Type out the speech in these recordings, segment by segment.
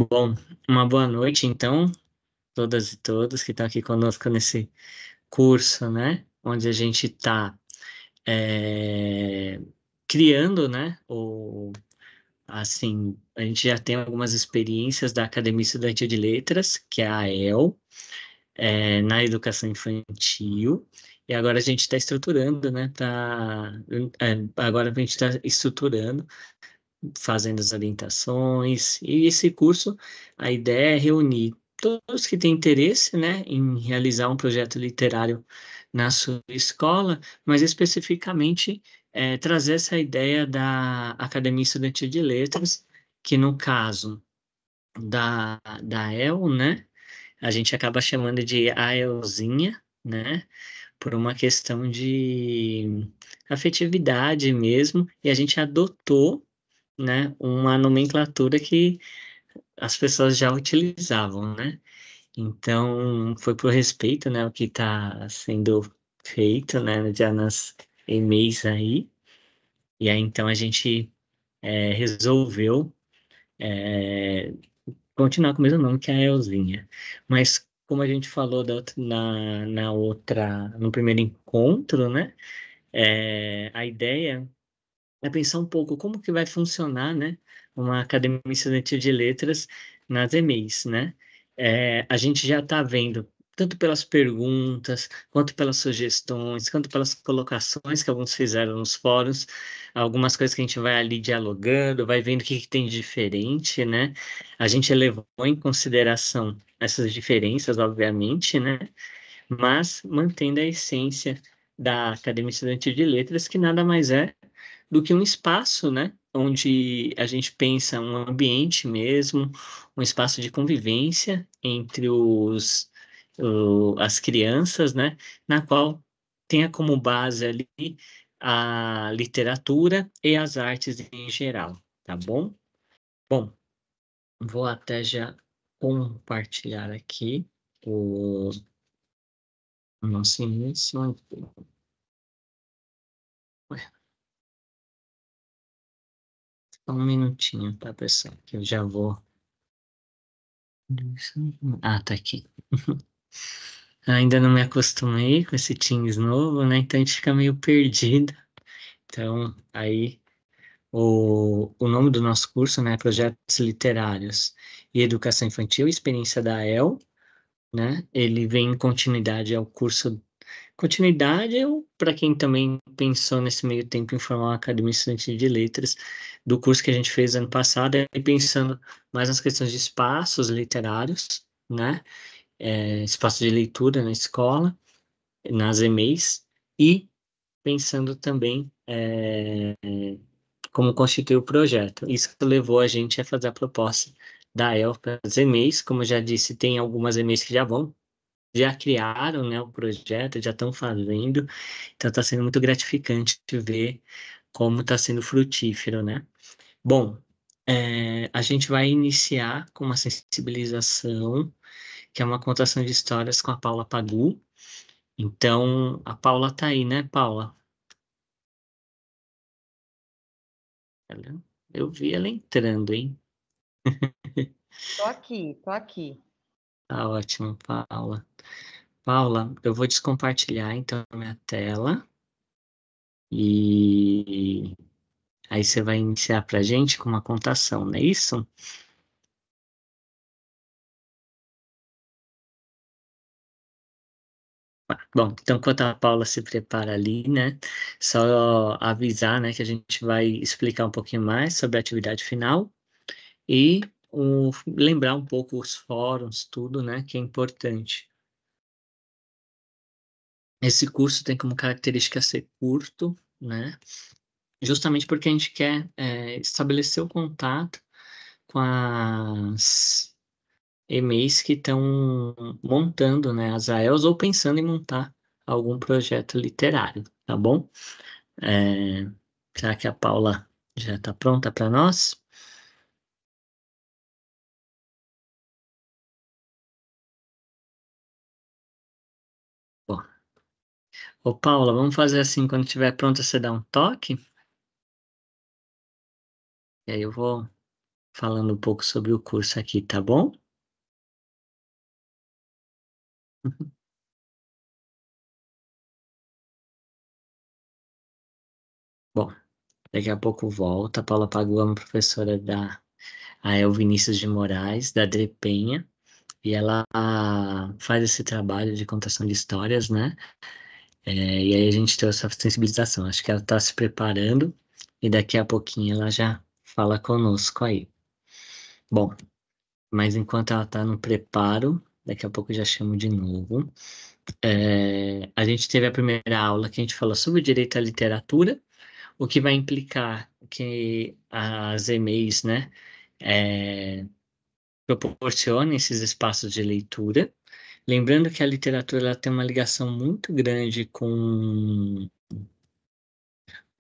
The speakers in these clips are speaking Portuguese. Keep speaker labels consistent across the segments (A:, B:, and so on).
A: Bom, uma boa noite, então, todas e todos que estão aqui conosco nesse curso, né? Onde a gente está criando, né? Assim, a gente já tem algumas experiências da Academia Estudantil de Letras, que é a AEL, na educação infantil, e agora a gente está estruturando, né? Agora a gente está estruturando fazendo as orientações. E esse curso, a ideia é reunir todos que têm interesse, né, em realizar um projeto literário na sua escola, mas especificamente trazer essa ideia da Academia Estudantil de Letras, que no caso da EL, né, a gente acaba chamando de AELzinha, né, por uma questão de afetividade mesmo, e a gente adotou, né, uma nomenclatura que as pessoas já utilizavam, né? Então, foi por respeito, né, o que está sendo feito, né, já nas e-mails aí, e aí então a gente resolveu é, continuar com o mesmo nome, que é a Elzinha. Mas, como a gente falou no primeiro encontro, né, a ideia é pensar um pouco como que vai funcionar, né, uma academia estudantil de letras nas EMEIs, né? A gente já está vendo, tanto pelas perguntas, quanto pelas sugestões, quanto pelas colocações que alguns fizeram nos fóruns, algumas coisas que a gente vai ali dialogando, vai vendo o que tem de diferente, né? A gente levou em consideração essas diferenças, obviamente, né? Mas mantendo a essência da Academia Estudantil de Letras, que nada mais é do que um espaço, né? Onde a gente pensa um ambiente mesmo, um espaço de convivência entre as crianças, né? Na qual tenha como base ali a literatura e as artes em geral, tá bom? Bom, vou até já compartilhar aqui o nosso início. Ué, só um minutinho, tá, pessoal? Que eu já vou. Ah, tá aqui. Ainda não me acostumei com esse Teams novo, né? Então a gente fica meio perdido. Então, aí, o nome do nosso curso, né? Projetos Literários e Educação Infantil, Experiência da EL, né? Ele vem em continuidade ao curso. Continuidade, para quem também pensou nesse meio tempo em formar uma academia estudantil de letras, do curso que a gente fez ano passado, e pensando mais nas questões de espaços literários, né? Espaço de leitura na escola, nas EMEIs, e pensando também como constituir o projeto. Isso levou a gente a fazer a proposta da EL para as EMEIs. Como eu já disse, tem algumas EMEIs que já criaram, né, o projeto, já estão fazendo, então está sendo muito gratificante ver como está sendo frutífero, né? Bom, a gente vai iniciar com uma sensibilização, que é uma contação de histórias com a Paula Pagu. Então, a Paula tá aí, né, Paula? Ela- Eu vi ela entrando, hein?
B: Tô aqui, tô aqui.
A: Tá ótimo, Paula. Paula, eu vou descompartilhar então a minha tela e aí você vai iniciar para a gente com uma contação, não é isso? Bom, então enquanto a Paula se prepara ali, né, só avisar, né, que a gente vai explicar um pouquinho mais sobre a atividade final e lembrar um pouco os fóruns, tudo, né, que é importante. Esse curso tem como característica ser curto, né? Justamente porque a gente quer estabelecer o contato com as EMEIs que estão montando, né, as AELs ou pensando em montar algum projeto literário, tá bom? É, será que a Paula já está pronta para nós? Bom, ô Paula, vamos fazer assim, quando estiver pronta você dá um toque, e aí eu vou falando um pouco sobre o curso aqui, tá bom? Bom, daqui a pouco volta. A Paula Pagu é uma professora da AEL Vinícius de Moraes, da DREPenha, e ela faz esse trabalho de contação de histórias, né? E aí a gente trouxe essa sensibilização. Acho que ela está se preparando e daqui a pouquinho ela já fala conosco aí. Bom, mas enquanto ela está no preparo, daqui a pouco eu já chamo de novo. A gente teve a primeira aula que a gente falou sobre o direito à literatura, o que vai implicar que as EMEIs, né, proporcionem esses espaços de leitura. Lembrando que a literatura ela tem uma ligação muito grande com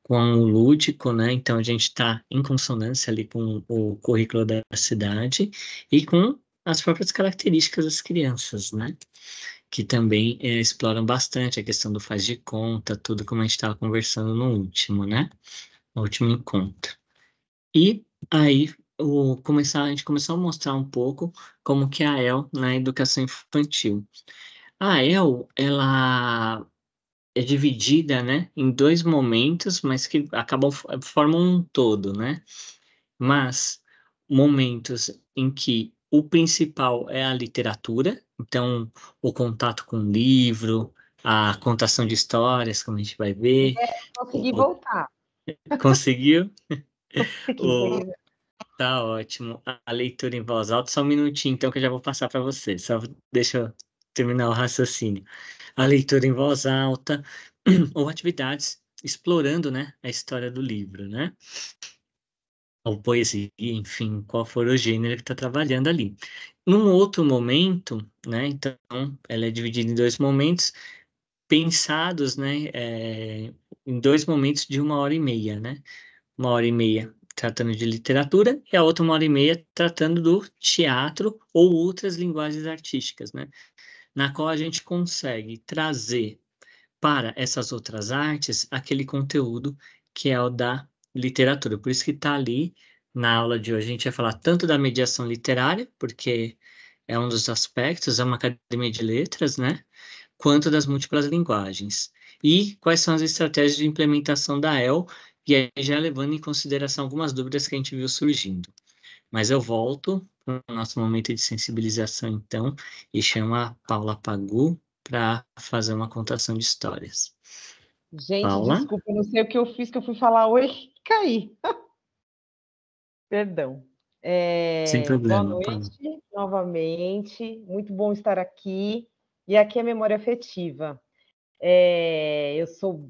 A: o lúdico, né? Então a gente está em consonância ali com o currículo da cidade e com as próprias características das crianças, né? Que também exploram bastante a questão do faz de conta, tudo como a gente estava conversando no último, né? No último encontro. E aí a gente começou a mostrar um pouco como que é a EL na educação infantil. A EL, ela é dividida, né, em dois momentos, mas que acabam formam um todo, né? Mas momentos em que o principal é a literatura, então o contato com o livro, a contação de histórias, como a gente vai ver,
B: Consegui
A: o-
B: voltar.
A: conseguiu?
B: Consegui.
A: O, tá ótimo. A leitura em voz alta, só um minutinho, então, que eu já vou passar para você. Só deixa eu terminar o raciocínio. A leitura em voz alta, ou atividades explorando, né, a história do livro, né? Ou poesia, enfim, qual for o gênero que está trabalhando ali. Num outro momento, né, então, ela é dividida em dois momentos, pensados, né, em dois momentos de 1 hora e meia, né? 1 hora e meia tratando de literatura e a outra 1 hora e meia tratando do teatro ou outras linguagens artísticas, né? Na qual a gente consegue trazer para essas outras artes aquele conteúdo que é o da literatura. Por isso que está ali na aula de hoje. A gente vai falar tanto da mediação literária, porque é um dos aspectos, é uma academia de letras, né? Quanto das múltiplas linguagens. E quais são as estratégias de implementação da EL, e aí já levando em consideração algumas dúvidas que a gente viu surgindo. Mas eu volto para o nosso momento de sensibilização, então, e chamo a Paula Pagu para fazer uma contação de histórias.
B: Gente,
A: Paula,
B: desculpa, eu não sei o que eu fiz, que eu fui falar oi e caí. Perdão.
A: sem
B: Boa
A: problema, Paula.
B: noite, novamente. Muito bom estar aqui. E aqui é Memória Afetiva. Eu sou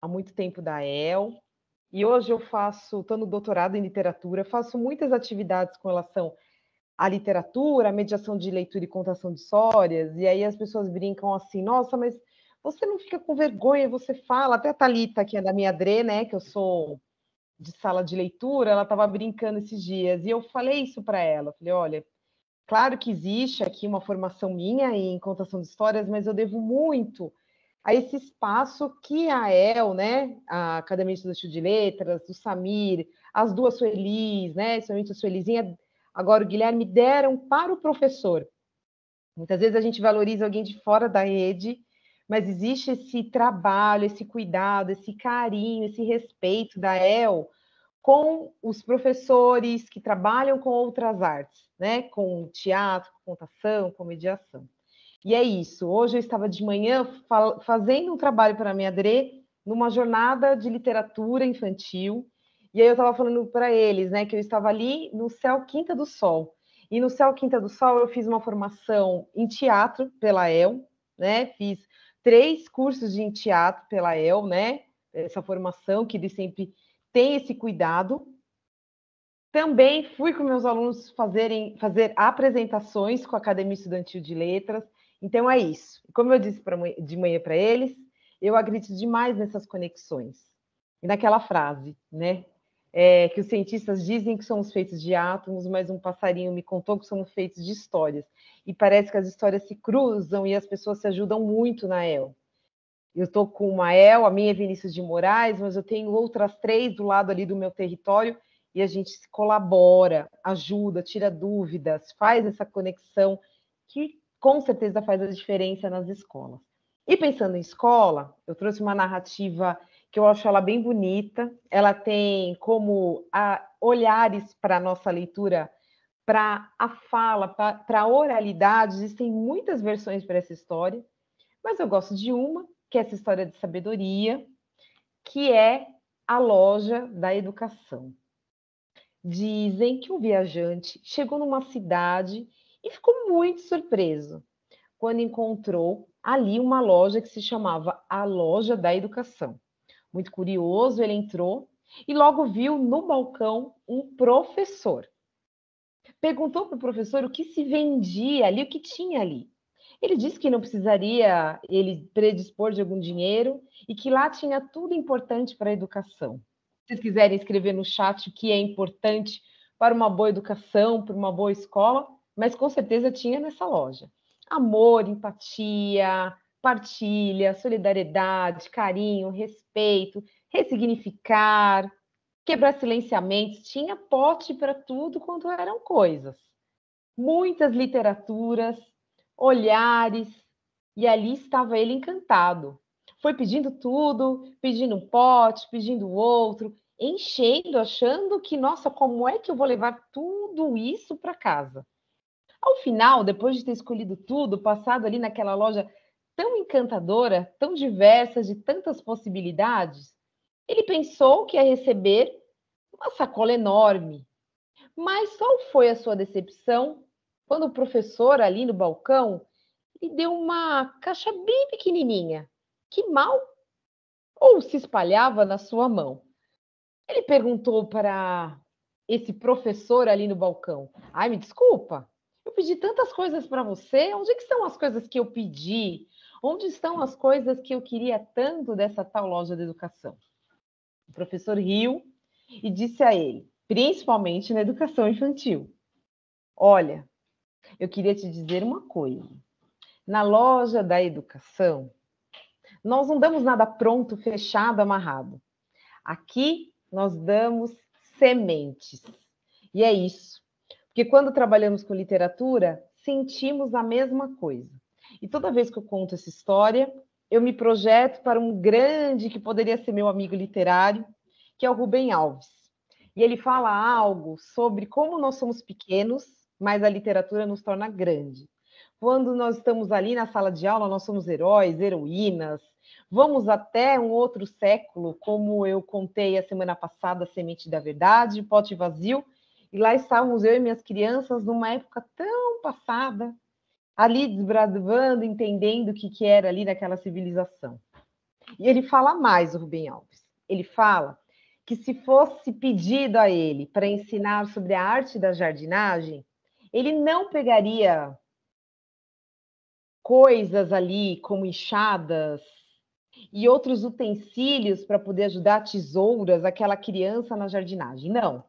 B: há muito tempo da EL e hoje eu estou no doutorado em literatura, faço muitas atividades com relação à literatura, à mediação de leitura e contação de histórias, e aí as pessoas brincam assim, nossa, mas você não fica com vergonha, você fala, até a Thalita, que é da minha DRE, né, que eu sou de sala de leitura, ela estava brincando esses dias, e eu falei isso para ela, falei, olha, claro que existe aqui uma formação minha em contação de histórias, mas eu devo muito a esse espaço que a EL, né, a Academia de Estudos de Letras, o Samir, as duas Suelis, né, somente a Suelizinha, agora o Guilherme, deram para o professor. Muitas vezes a gente valoriza alguém de fora da rede, mas existe esse trabalho, esse cuidado, esse carinho, esse respeito da EL com os professores que trabalham com outras artes, né? Com teatro, com contação, com mediação. E é isso. Hoje eu estava de manhã fazendo um trabalho para a minha DRE numa jornada de literatura infantil. E aí eu estava falando para eles, né, que eu estava ali no Céu Quinta do Sol. E no Céu Quinta do Sol eu fiz uma formação em teatro pela EL, né? Fiz 3 cursos de teatro pela EL, né? Essa formação que eles sempre têm esse cuidado. Também fui com meus alunos fazer apresentações com a Academia Estudantil de Letras. Então é isso. Como eu disse de manhã para eles, eu acredito demais nessas conexões. E naquela frase, né? Que os cientistas dizem que somos feitos de átomos, mas um passarinho me contou que somos feitos de histórias. E parece que as histórias se cruzam e as pessoas se ajudam muito na EL. Eu estou com uma EL, a minha é Vinícius de Moraes, mas eu tenho outras 3 do lado ali do meu território e a gente se colabora, ajuda, tira dúvidas, faz essa conexão que com certeza faz a diferença nas escolas. E pensando em escola, eu trouxe uma narrativa que eu acho ela bem bonita. Ela tem como olhares para a nossa leitura, para a fala, para a oralidade. Existem muitas versões para essa história, mas eu gosto de uma, que é essa história de sabedoria, que é A Loja da Educação. Dizem que um viajante chegou numa cidade e ficou muito surpreso quando encontrou ali uma loja que se chamava A Loja da Educação. Muito curioso, ele entrou e logo viu no balcão um professor. Perguntou para o professor o que se vendia ali, o que tinha ali. Ele disse que não precisaria ele predispor de algum dinheiro e que lá tinha tudo importante para a educação. Se vocês quiserem escrever no chat o que é importante para uma boa educação, para uma boa escola, mas com certeza tinha nessa loja. Amor, empatia, partilha, solidariedade, carinho, respeito, ressignificar, quebrar silenciamentos, tinha pote para tudo quanto eram coisas. Muitas literaturas, olhares, e ali estava ele encantado. Foi pedindo tudo, pedindo um pote, pedindo outro, enchendo, achando que, nossa, como é que eu vou levar tudo isso para casa? Ao final, depois de ter escolhido tudo, passado ali naquela loja tão encantadora, tão diversa, de tantas possibilidades, ele pensou que ia receber uma sacola enorme. Mas qual foi a sua decepção quando o professor ali no balcão lhe deu uma caixa bem pequenininha, que mal ou se espalhava na sua mão? Ele perguntou para esse professor ali no balcão: "Ai, me desculpa, eu pedi tantas coisas para você, onde é que estão as coisas que eu pedi? Onde estão as coisas que eu queria tanto dessa tal loja de educação?" O professor riu e disse a ele, principalmente na educação infantil: "Olha, eu queria te dizer uma coisa. Na loja da educação, nós não damos nada pronto, fechado, amarrado. Aqui nós damos sementes. E é isso. Porque quando trabalhamos com literatura, sentimos a mesma coisa. E toda vez que eu conto essa história, eu me projeto para um grande que poderia ser meu amigo literário, que é o Rubem Alves. E ele fala algo sobre como nós somos pequenos, mas a literatura nos torna grande. Quando nós estamos ali na sala de aula, nós somos heróis, heroínas. Vamos até um outro século, como eu contei a semana passada, Semente da Verdade, Pote Vazio, e lá estávamos eu e minhas crianças numa época tão passada, ali desbravando, entendendo o que era ali naquela civilização. E ele fala mais, o Rubem Alves. Ele fala que se fosse pedido a ele para ensinar sobre a arte da jardinagem, ele não pegaria coisas ali como enxadas e outros utensílios para poder ajudar, tesouras, aquela criança na jardinagem. Não.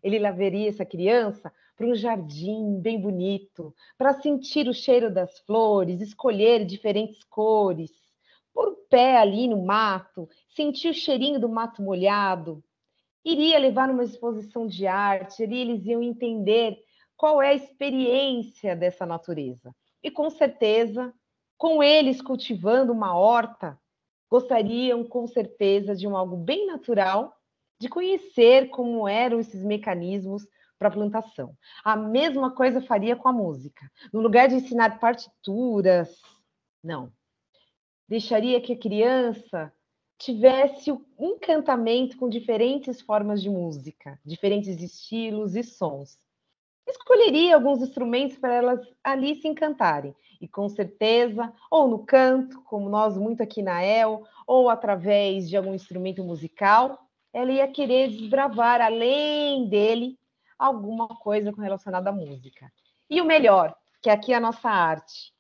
B: Ele levaria essa criança para um jardim bem bonito, para sentir o cheiro das flores, escolher diferentes cores, pôr o pé ali no mato, sentir o cheirinho do mato molhado. Iria levar numa exposição de arte, eles iam entender qual é a experiência dessa natureza. E com certeza, com eles cultivando uma horta, gostariam com certeza de algo bem natural, de conhecer como eram esses mecanismos para a plantação. A mesma coisa faria com a música. No lugar de ensinar partituras, não. Deixaria que a criança tivesse um encantamento com diferentes formas de música, diferentes estilos e sons. Escolheria alguns instrumentos para elas ali se encantarem. E com certeza, ou no canto, como nós muito aqui na El, ou através de algum instrumento musical, ela ia querer desbravar, além dele, alguma coisa relacionada à música. E o melhor, que aqui é a nossa arte.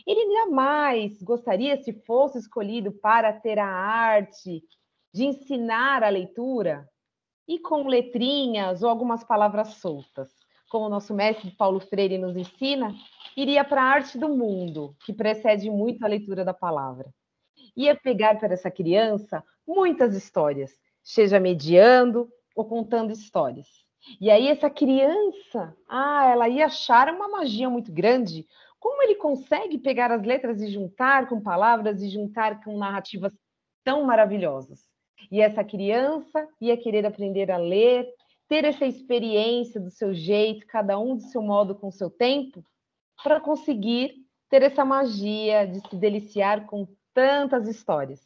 B: Ele jamais gostaria, se fosse escolhido para ter a arte de ensinar a leitura, e com letrinhas ou algumas palavras soltas, como o nosso mestre Paulo Freire nos ensina, iria para a arte do mundo, que precede muito a leitura da palavra. Ia pegar para essa criança muitas histórias, seja mediando, ou contando histórias. E aí essa criança, ela ia achar uma magia muito grande. Como ele consegue pegar as letras e juntar com palavras e juntar com narrativas tão maravilhosas? E essa criança ia querer aprender a ler, ter essa experiência do seu jeito, cada um do seu modo, com o seu tempo, para conseguir ter essa magia de se deliciar com tantas histórias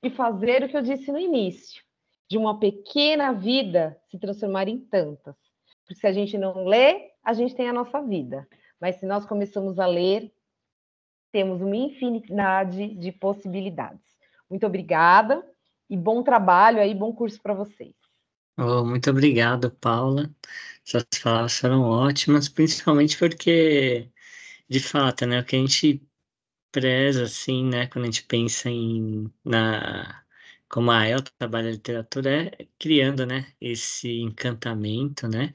B: e fazer o que eu disse no início, de uma pequena vida se transformar em tantas. Porque se a gente não lê, a gente tem a nossa vida. Mas se nós começamos a ler, temos uma infinidade de possibilidades. Muito obrigada e bom trabalho aí, bom curso para vocês.
A: Oh, muito obrigado, Paula. Suas palavras foram ótimas, principalmente porque, de fato, né, o que a gente preza, assim, né, quando a gente pensa como a El trabalha a literatura, é criando, né, esse encantamento, né,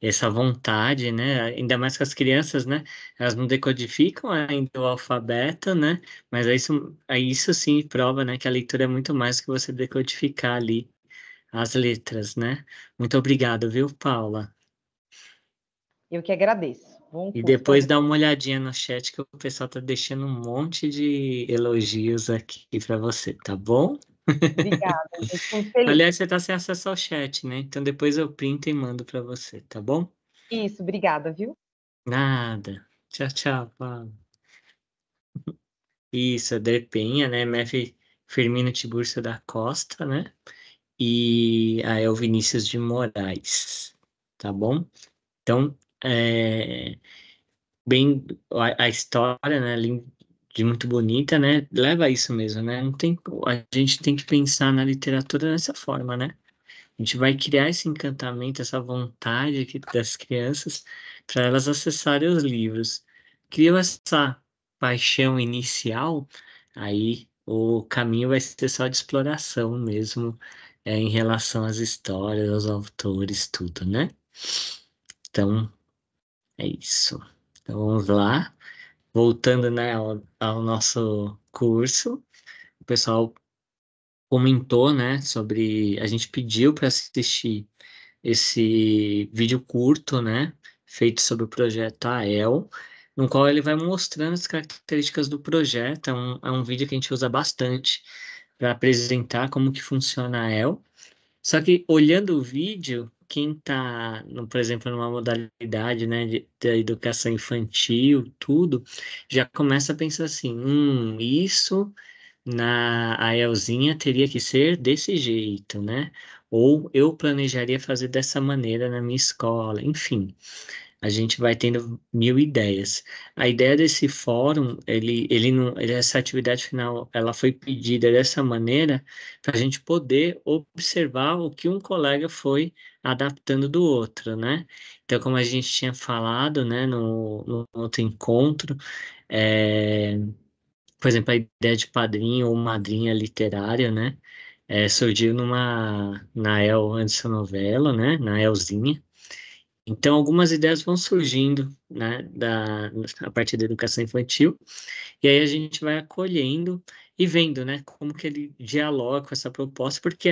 A: essa vontade, né, ainda mais com as crianças, né, elas não decodificam ainda o alfabeto, né, mas isso sim prova, né, que a leitura é muito mais que você decodificar ali as letras, né. Muito obrigado, viu, Paula?
B: Eu que agradeço. Bom
A: E
B: curso para
A: depois dá
B: vocês.
A: uma olhadinha no chat que o pessoal tá deixando um monte de elogios aqui para você, tá bom?
B: Obrigada, eu fico feliz.
A: Aliás, você tá sem acesso ao chat, né? Então depois eu printo e mando para você, tá bom?
B: Isso, obrigada, viu?
A: Nada. Tchau, tchau, Paulo. Isso, a Derpenha, né? MF Firmino Tiburcio da Costa, né? E a El Vinícius de Moraes, tá bom? Então, bem, a história, né, de muito bonita, né, leva a isso mesmo, né, não tem, a gente tem que pensar na literatura dessa forma, né, a gente vai criar esse encantamento, essa vontade das crianças para elas acessarem os livros. Criam essa paixão inicial, aí o caminho vai ser só de exploração mesmo, em relação às histórias, aos autores, tudo, né? Então, é isso. Então, vamos lá. Voltando, né, ao nosso curso, o pessoal comentou, né, sobre, a gente pediu para assistir esse vídeo curto, né, feito sobre o projeto AEL, no qual ele vai mostrando as características do projeto. É um vídeo que a gente usa bastante para apresentar como que funciona a AEL. Só que olhando o vídeo, quem está, por exemplo, numa modalidade, né, da educação infantil, tudo, já começa a pensar assim, isso na AELzinha teria que ser desse jeito, né? Ou eu planejaria fazer dessa maneira na minha escola, enfim, a gente vai tendo mil ideias. A ideia desse fórum, ele não, essa atividade final, ela foi pedida dessa maneira para a gente poder observar o que um colega foi adaptando do outro, né? Então, como a gente tinha falado, né, no outro encontro, é, por exemplo, a ideia de padrinho ou madrinha literária, né? Surgiu na El antes da novela, né? Na Elzinha. Então, algumas ideias vão surgindo, né, a partir da educação infantil, e aí a gente vai acolhendo e vendo, né, como que ele dialoga com essa proposta, porque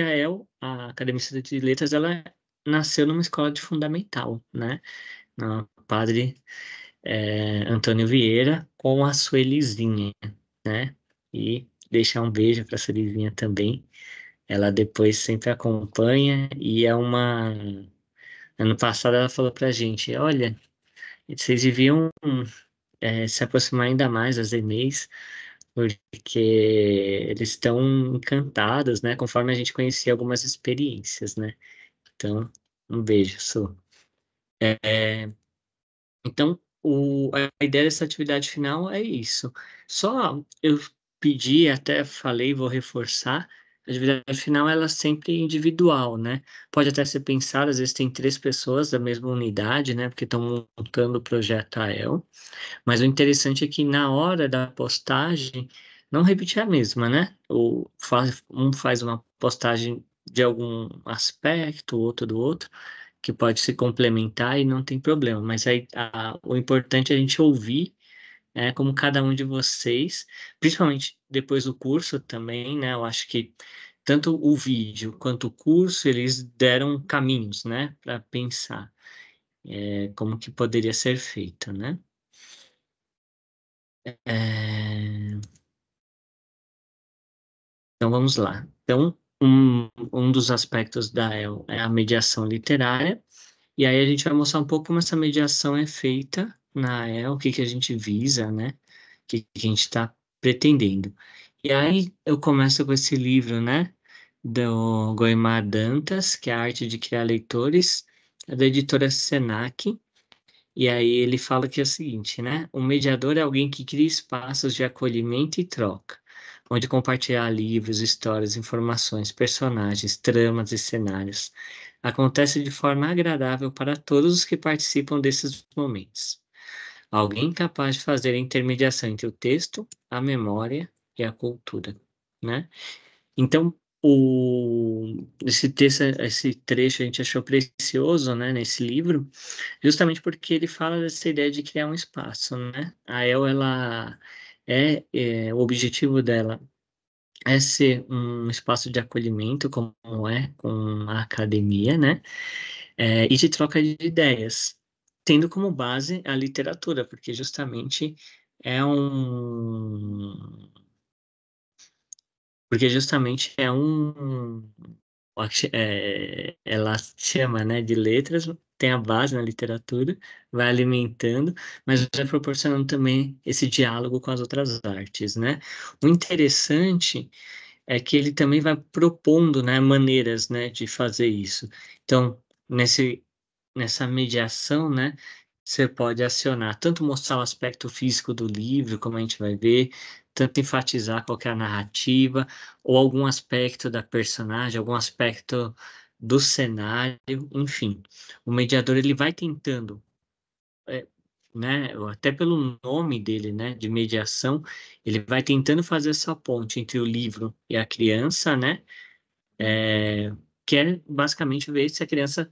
A: a Academia de Letras, ela nasceu numa escola de fundamental, né, na Padre Antônio Vieira, com a Suelizinha, né, e deixar um beijo para a Suelizinha também, ela depois sempre acompanha, e ano passado ela falou pra gente, olha, vocês deviam se aproximar ainda mais das EMEIs, porque eles estão encantados, né? Conforme a gente conhecia algumas experiências, né? Então, um beijo, Su. Então, a ideia dessa atividade final é isso. Só eu pedi, até falei, vou reforçar, a atividade final ela é sempre individual, né? Pode até ser pensada, às vezes tem três pessoas da mesma unidade, né? Porque estão montando o projeto AEL. Mas o interessante é que na hora da postagem, não repetir a mesma, né? Um faz uma postagem de algum aspecto, o outro do outro, que pode se complementar e não tem problema. Mas aí o importante é a gente ouvir, como cada um de vocês, principalmente depois do curso também, né? Eu acho que tanto o vídeo quanto o curso, eles deram caminhos, né, para pensar como que poderia ser feito, né? É, Então, vamos lá. Então, um dos aspectos da EL é a mediação literária, e aí a gente vai mostrar um pouco como essa mediação é feita na EL, o que que a gente visa, né? O que que a gente está pretendendo. E aí eu começo com esse livro, né? Do Goimar Dantas, que é a Arte de Criar Leitores, é da editora Senac. E aí ele fala que é o seguinte, né? O mediador é alguém que cria espaços de acolhimento e troca, onde compartilhar livros, histórias, informações, personagens, tramas e cenários acontece de forma agradável para todos os que participam desses momentos. Alguém capaz de fazer a intermediação entre o texto, a memória e a cultura, né? Então, esse texto, esse trecho a gente achou precioso, né, nesse livro, justamente porque ele fala dessa ideia de criar um espaço, né? A El, ela o objetivo dela é ser um espaço de acolhimento, como é com a academia, né? E de troca de ideias, tendo como base a literatura, porque justamente é um porque justamente é um ela chama, né, de letras, tem a base na literatura, vai alimentando, mas vai proporcionando também esse diálogo com as outras artes, né? O interessante é que ele também vai propondo, né, maneiras, né, de fazer isso. Então, nessa mediação, né, você pode acionar, tanto mostrar o aspecto físico do livro, como a gente vai ver, tanto enfatizar qual que é a narrativa, ou algum aspecto da personagem, algum aspecto do cenário, enfim. O mediador, ele vai tentando, é, né, até pelo nome dele, né, de mediação, ele vai tentando fazer essa ponte entre o livro e a criança, né, que é basicamente ver se a criança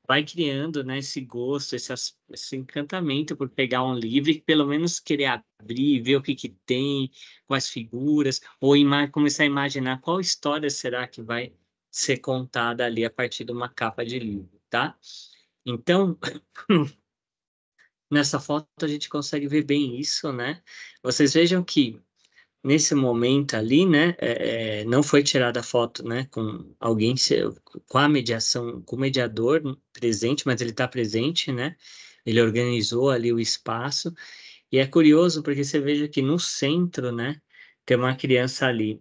A: vai criando, né, esse gosto, esse encantamento por pegar um livro e pelo menos querer abrir, ver o que que tem, quais figuras, ou começar a imaginar qual história será que vai ser contada ali a partir de uma capa de livro, tá? Então, nessa foto a gente consegue ver bem isso, né? Vocês vejam que nesse momento ali, né, não foi tirada a foto, né, com alguém, com a mediação, com o mediador presente, mas ele está presente, né, ele organizou ali o espaço, e é curioso porque você veja que no centro, né, tem uma criança ali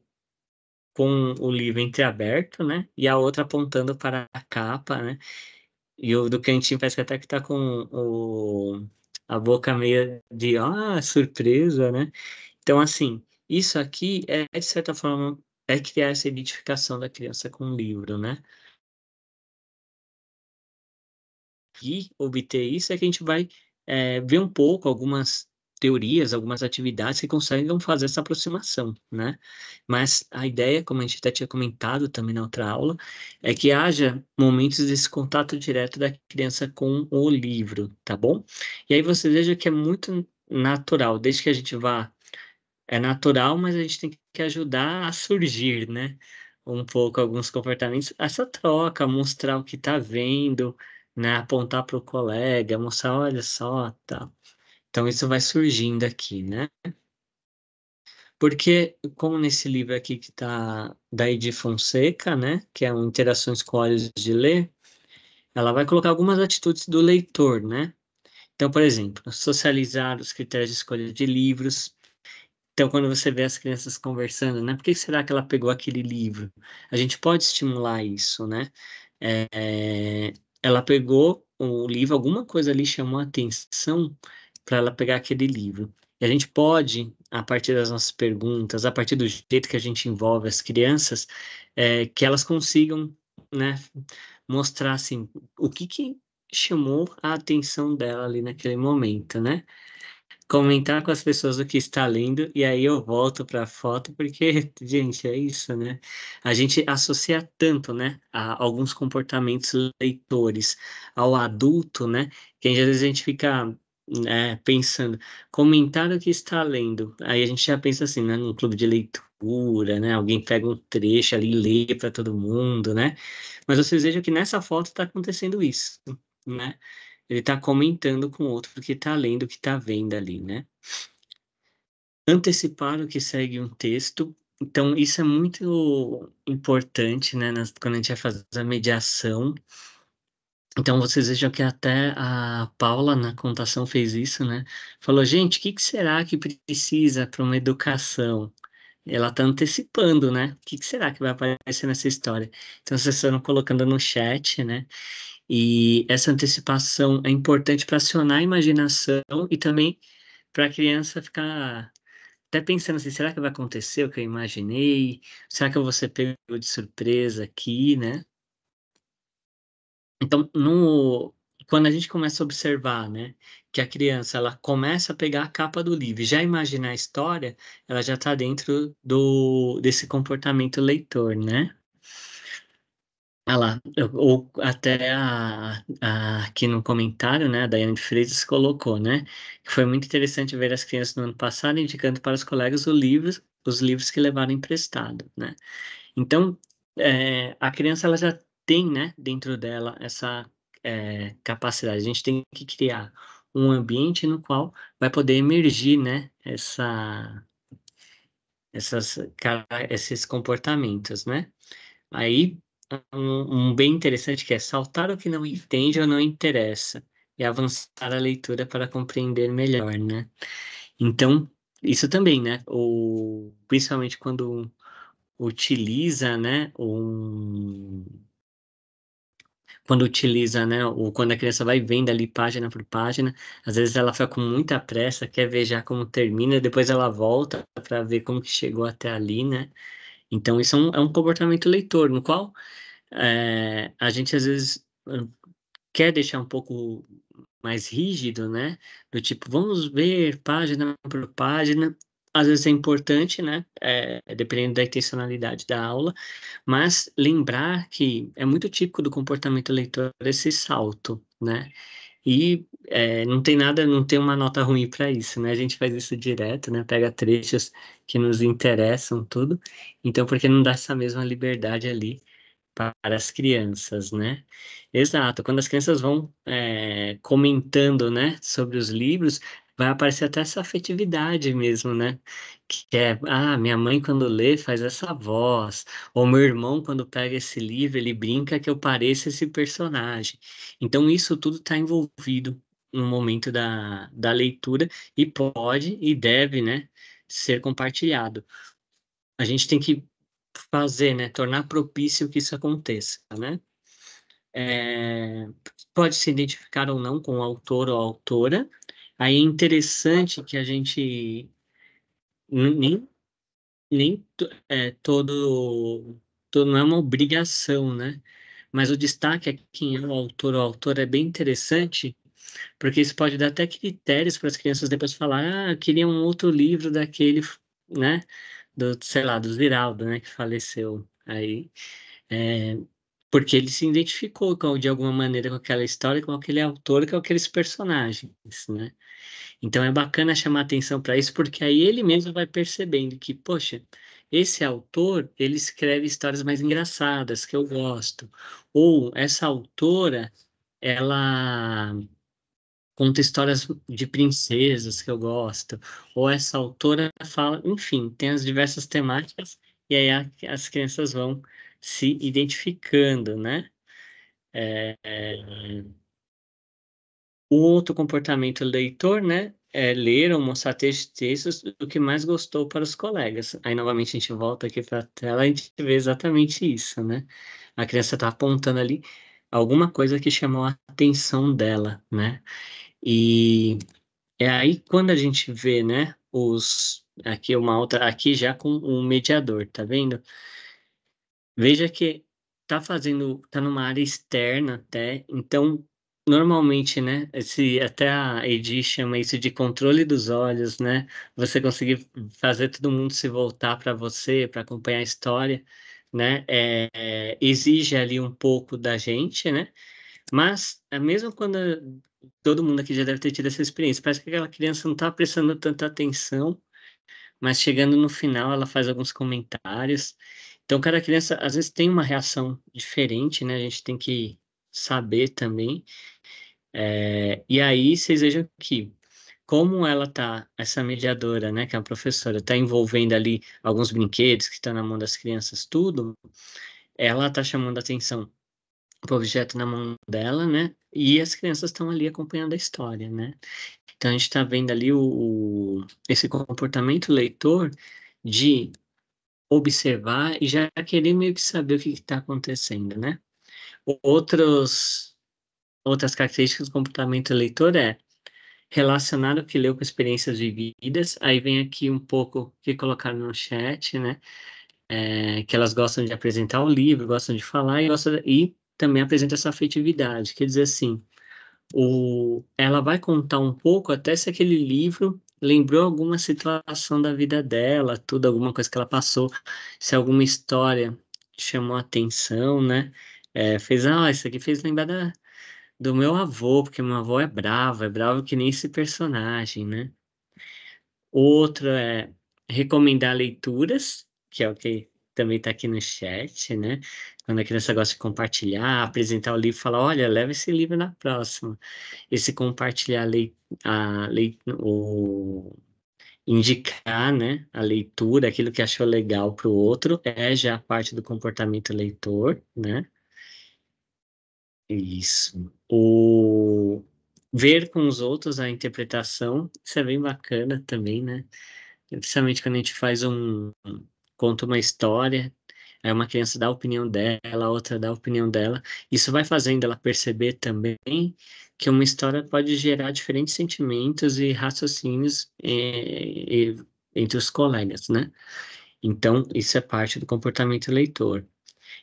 A: com o livro entreaberto, né, e a outra apontando para a capa, né, e o do cantinho parece que até que tá com a boca meio de, surpresa, né, então, assim, isso aqui de certa forma, criar essa identificação da criança com o livro, né? E obter isso é que a gente vai ver um pouco algumas teorias, algumas atividades que conseguem fazer essa aproximação, né? Mas a ideia, como a gente até tinha comentado também na outra aula, é que haja momentos desse contato direto da criança com o livro, tá bom? E aí você veja que é muito natural, desde que a gente vá é natural, mas a gente tem que ajudar a surgir, né? Um pouco alguns comportamentos, essa troca, mostrar o que está vendo, né? Apontar para o colega, mostrar, olha só, tá. Então isso vai surgindo aqui, né? Porque, como nesse livro aqui que está da Edi Fonseca, né? Que é um Interações com Olhos de Ler, ela vai colocar algumas atitudes do leitor, né? Então, por exemplo, socializar os critérios de escolha de livros. Então, quando você vê as crianças conversando, né? Por que será que ela pegou aquele livro? A gente pode estimular isso, né? Ela pegou o livro, alguma coisa ali chamou a atenção para ela pegar aquele livro. E a gente pode, a partir das nossas perguntas, a partir do jeito que a gente envolve as crianças, que elas consigam, né, mostrar assim o que que chamou a atenção dela ali naquele momento, né? Comentar com as pessoas o que está lendo, e aí eu volto para a foto, porque, gente, é isso, né? A gente associa tanto, né, a alguns comportamentos leitores ao adulto, né, que às vezes a gente fica, pensando, comentar o que está lendo, aí a gente já pensa assim, né, num clube de leitura, leitura, né? Alguém pega um trecho ali e lê para todo mundo, né? Mas vocês vejam que nessa foto está acontecendo isso, né? Ele está comentando com o outro que está lendo, o que está vendo ali, né? Antecipar o que segue um texto. Então, isso é muito importante, né? Quando a gente vai fazer a mediação. Então, vocês vejam que até a Paula, na contação, fez isso, né? Falou, gente, o que que será que precisa para uma educação? Ela está antecipando, né? O que que será que vai aparecer nessa história? Então, vocês estão colocando no chat, né? E essa antecipação é importante para acionar a imaginação e também para a criança ficar até pensando assim, será que vai acontecer o que eu imaginei? Será que eu vou ser pego de surpresa aqui, né? Então, quando a gente começa a observar, né, que a criança ela começa a pegar a capa do livro, e já imaginar a história, ela já está dentro desse comportamento leitor, né? Ah lá, ou até aqui no comentário, né, a Daiane de Freitas colocou, né, que foi muito interessante ver as crianças no ano passado indicando para os colegas os livros que levaram emprestado, né. Então, a criança ela já tem, né, dentro dela essa capacidade. A gente tem que criar um ambiente no qual vai poder emergir, né, esses comportamentos, né. Aí, um bem interessante que é saltar o que não entende ou não interessa e avançar a leitura para compreender melhor, né? Então, isso também, né? Principalmente quando utiliza, né? Quando utiliza, né? Quando a criança vai vendo ali página por página, às vezes ela fica com muita pressa, quer ver já como termina, depois ela volta para ver como que chegou até ali, né? Então, isso é um comportamento leitor, no qual a gente às vezes quer deixar um pouco mais rígido, né? Do tipo, vamos ver página por página. Às vezes é importante, né? Dependendo da intencionalidade da aula, mas lembrar que é muito típico do comportamento leitor esse salto, né? E não tem nada, não tem uma nota ruim para isso, né? A gente faz isso direto, né? Pega trechos que nos interessam, tudo. Então, por que não dar essa mesma liberdade ali para as crianças, né? Exato. Quando as crianças vão comentando, né, sobre os livros, vai aparecer até essa afetividade mesmo, né? Que é, minha mãe quando lê faz essa voz, ou meu irmão quando pega esse livro, ele brinca que eu pareço esse personagem. Então isso tudo está envolvido no momento da leitura e pode e deve, né, ser compartilhado. A gente tem que fazer, né, tornar propício que isso aconteça, né? É, pode se identificar ou não com o autor ou autora. Aí é interessante que a gente nem, todo não é uma obrigação, né? Mas o destaque é quem é o autor ou autora é bem interessante, porque isso pode dar até critérios para as crianças depois falar, eu queria um outro livro daquele, né? Sei lá, do Ziraldo, né? Que faleceu aí. É, porque ele se identificou de alguma maneira com aquela história, com aquele autor, com aqueles personagens, né? Então é bacana chamar atenção para isso, porque aí ele mesmo vai percebendo que, poxa, esse autor, ele escreve histórias mais engraçadas, que eu gosto. Ou essa autora, ela conta histórias de princesas que eu gosto. Ou essa autora fala, enfim, tem as diversas temáticas, e aí as crianças vão se identificando, né? O outro comportamento leitor, né, é ler ou mostrar textos do que mais gostou para os colegas. Aí, novamente, a gente volta aqui para a tela e a gente vê exatamente isso, né? A criança está apontando ali alguma coisa que chamou a atenção dela, né? E é aí quando a gente vê, né, aqui uma outra, aqui já com um mediador, tá vendo? Veja que tá numa área externa até, então normalmente, né, até a Edi chama isso de controle dos olhos, né? Você conseguir fazer todo mundo se voltar para você, para acompanhar a história, né? Exige ali um pouco da gente, né? Mas mesmo quando todo mundo aqui já deve ter tido essa experiência, parece que aquela criança não está prestando tanta atenção, mas chegando no final ela faz alguns comentários. Então, cada criança às vezes tem uma reação diferente, né? A gente tem que saber também. E aí vocês vejam que, como ela tá, essa mediadora, né, que é a professora, tá envolvendo ali alguns brinquedos que estão na mão das crianças, tudo, ela tá chamando a atenção pro objeto na mão dela, né? E as crianças estão ali acompanhando a história, né? Então a gente está vendo ali esse comportamento leitor de observar e já querer meio que saber o que está acontecendo, né? Outros, outras características do comportamento leitor é relacionar o que leu com experiências vividas. Aí vem aqui um pouco que colocaram no chat, né? Que elas gostam de apresentar o livro, gostam de falar e também apresenta essa afetividade. Quer dizer assim, ela vai contar um pouco até se aquele livro lembrou alguma situação da vida dela, tudo, alguma coisa que ela passou, se alguma história chamou a atenção, né? Fez, isso aqui fez lembrar do meu avô, porque meu avô é bravo que nem esse personagem, né? Outro é recomendar leituras, que é o que também está aqui no chat, né? Quando a criança gosta de compartilhar, apresentar o livro, falar, olha, leva esse livro na próxima. Esse compartilhar indicar, né, a leitura, aquilo que achou legal para o outro, é já parte do comportamento leitor, né? Isso. O ver com os outros a interpretação, isso é bem bacana também, né? Principalmente quando a gente conta uma história, aí uma criança dá a opinião dela, a outra dá a opinião dela. Isso vai fazendo ela perceber também que uma história pode gerar diferentes sentimentos e raciocínios entre os colegas, né? Então, isso é parte do comportamento leitor.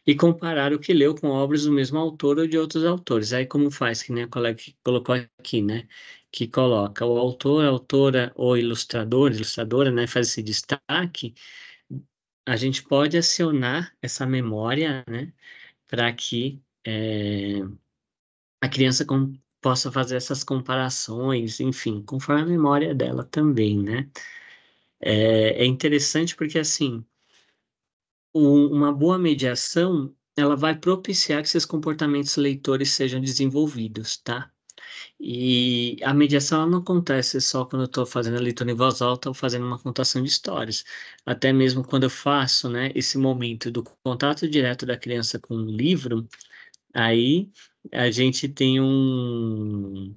A: E comparar o que leu com obras do mesmo autor ou de outros autores. Aí como faz, que nem a colega que colocou aqui, né? Que coloca o autor, a autora ou ilustrador, ilustradora, né? Faz esse destaque. A gente pode acionar essa memória, né? Para que a criança possa fazer essas comparações, enfim, conforme a memória dela também, né? É interessante porque, assim, uma boa mediação, ela vai propiciar que esses comportamentos leitores sejam desenvolvidos, tá? E a mediação ela não acontece só quando eu estou fazendo a leitura em voz alta ou fazendo uma contação de histórias. Até mesmo quando eu faço, né, esse momento do contato direto da criança com o livro, aí a gente tem um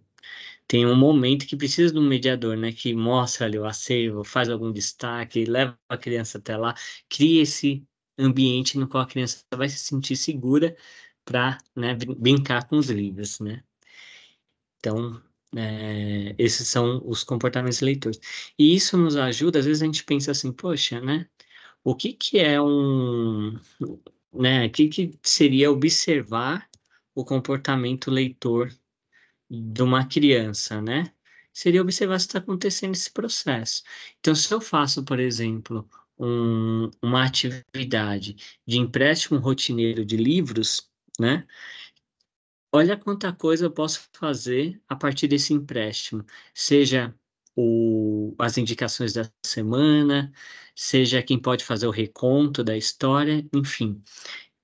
A: momento que precisa de um mediador, né, que mostra ali o acervo, faz algum destaque, leva a criança até lá, cria esse ambiente no qual a criança vai se sentir segura para, né, brincar com os livros, né? Então, esses são os comportamentos leitores. E isso nos ajuda, às vezes a gente pensa assim, poxa, né? O que que é né? O que que seria observar o comportamento leitor de uma criança, né? Seria observar se está acontecendo esse processo. Então, se eu faço, por exemplo, uma atividade de empréstimo rotineiro de livros, né? Olha quanta coisa eu posso fazer a partir desse empréstimo, seja as indicações da semana, seja quem pode fazer o reconto da história, enfim.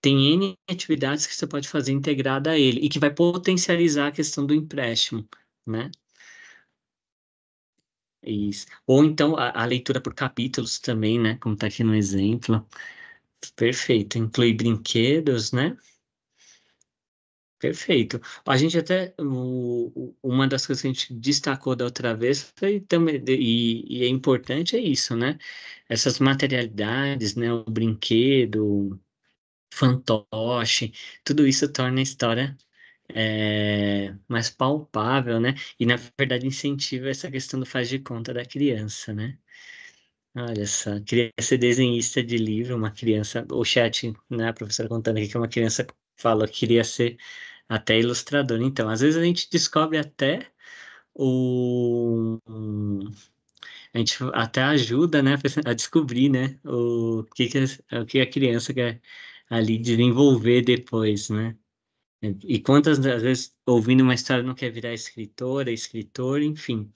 A: Tem N atividades que você pode fazer integrada a ele e que vai potencializar a questão do empréstimo, né? Isso. Ou então a leitura por capítulos também, né? Como está aqui no exemplo. Perfeito. Inclui brinquedos, né? Perfeito. A gente até, uma das coisas que a gente destacou da outra vez foi também, e é importante, é isso, né? Essas materialidades, né? O brinquedo, fantoche, tudo isso torna a história mais palpável, né? E, na verdade, incentiva essa questão do faz de conta da criança, né? Olha só, queria ser desenhista de livro, uma criança, o chat, né, a professora contando aqui que uma criança falou que queria ser até ilustrador. Então, às vezes a gente descobre até o... A gente até ajuda, né, a descobrir, né, o que a criança quer ali desenvolver depois, né? E quantas das vezes ouvindo uma história não quer virar escritora, escritor, enfim.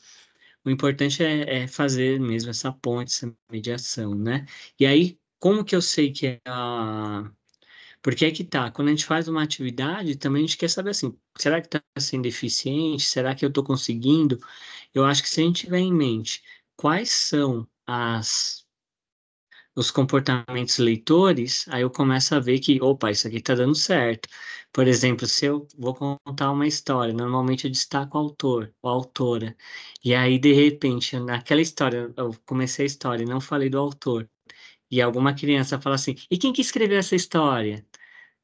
A: o importante é fazer mesmo essa ponte, essa mediação, né? E aí, como que eu sei que é a... Porque é que tá, quando a gente faz uma atividade, também a gente quer saber assim, será que está sendo eficiente? Será que eu estou conseguindo? Eu acho que se a gente tiver em mente quais são os comportamentos leitores, aí eu começo a ver que, opa, isso aqui está dando certo. Por exemplo, se eu vou contar uma história, normalmente eu destaco o autor ou a autora, e aí, de repente, naquela história, eu comecei a história e não falei do autor, e alguma criança fala assim, e quem que escreveu essa história?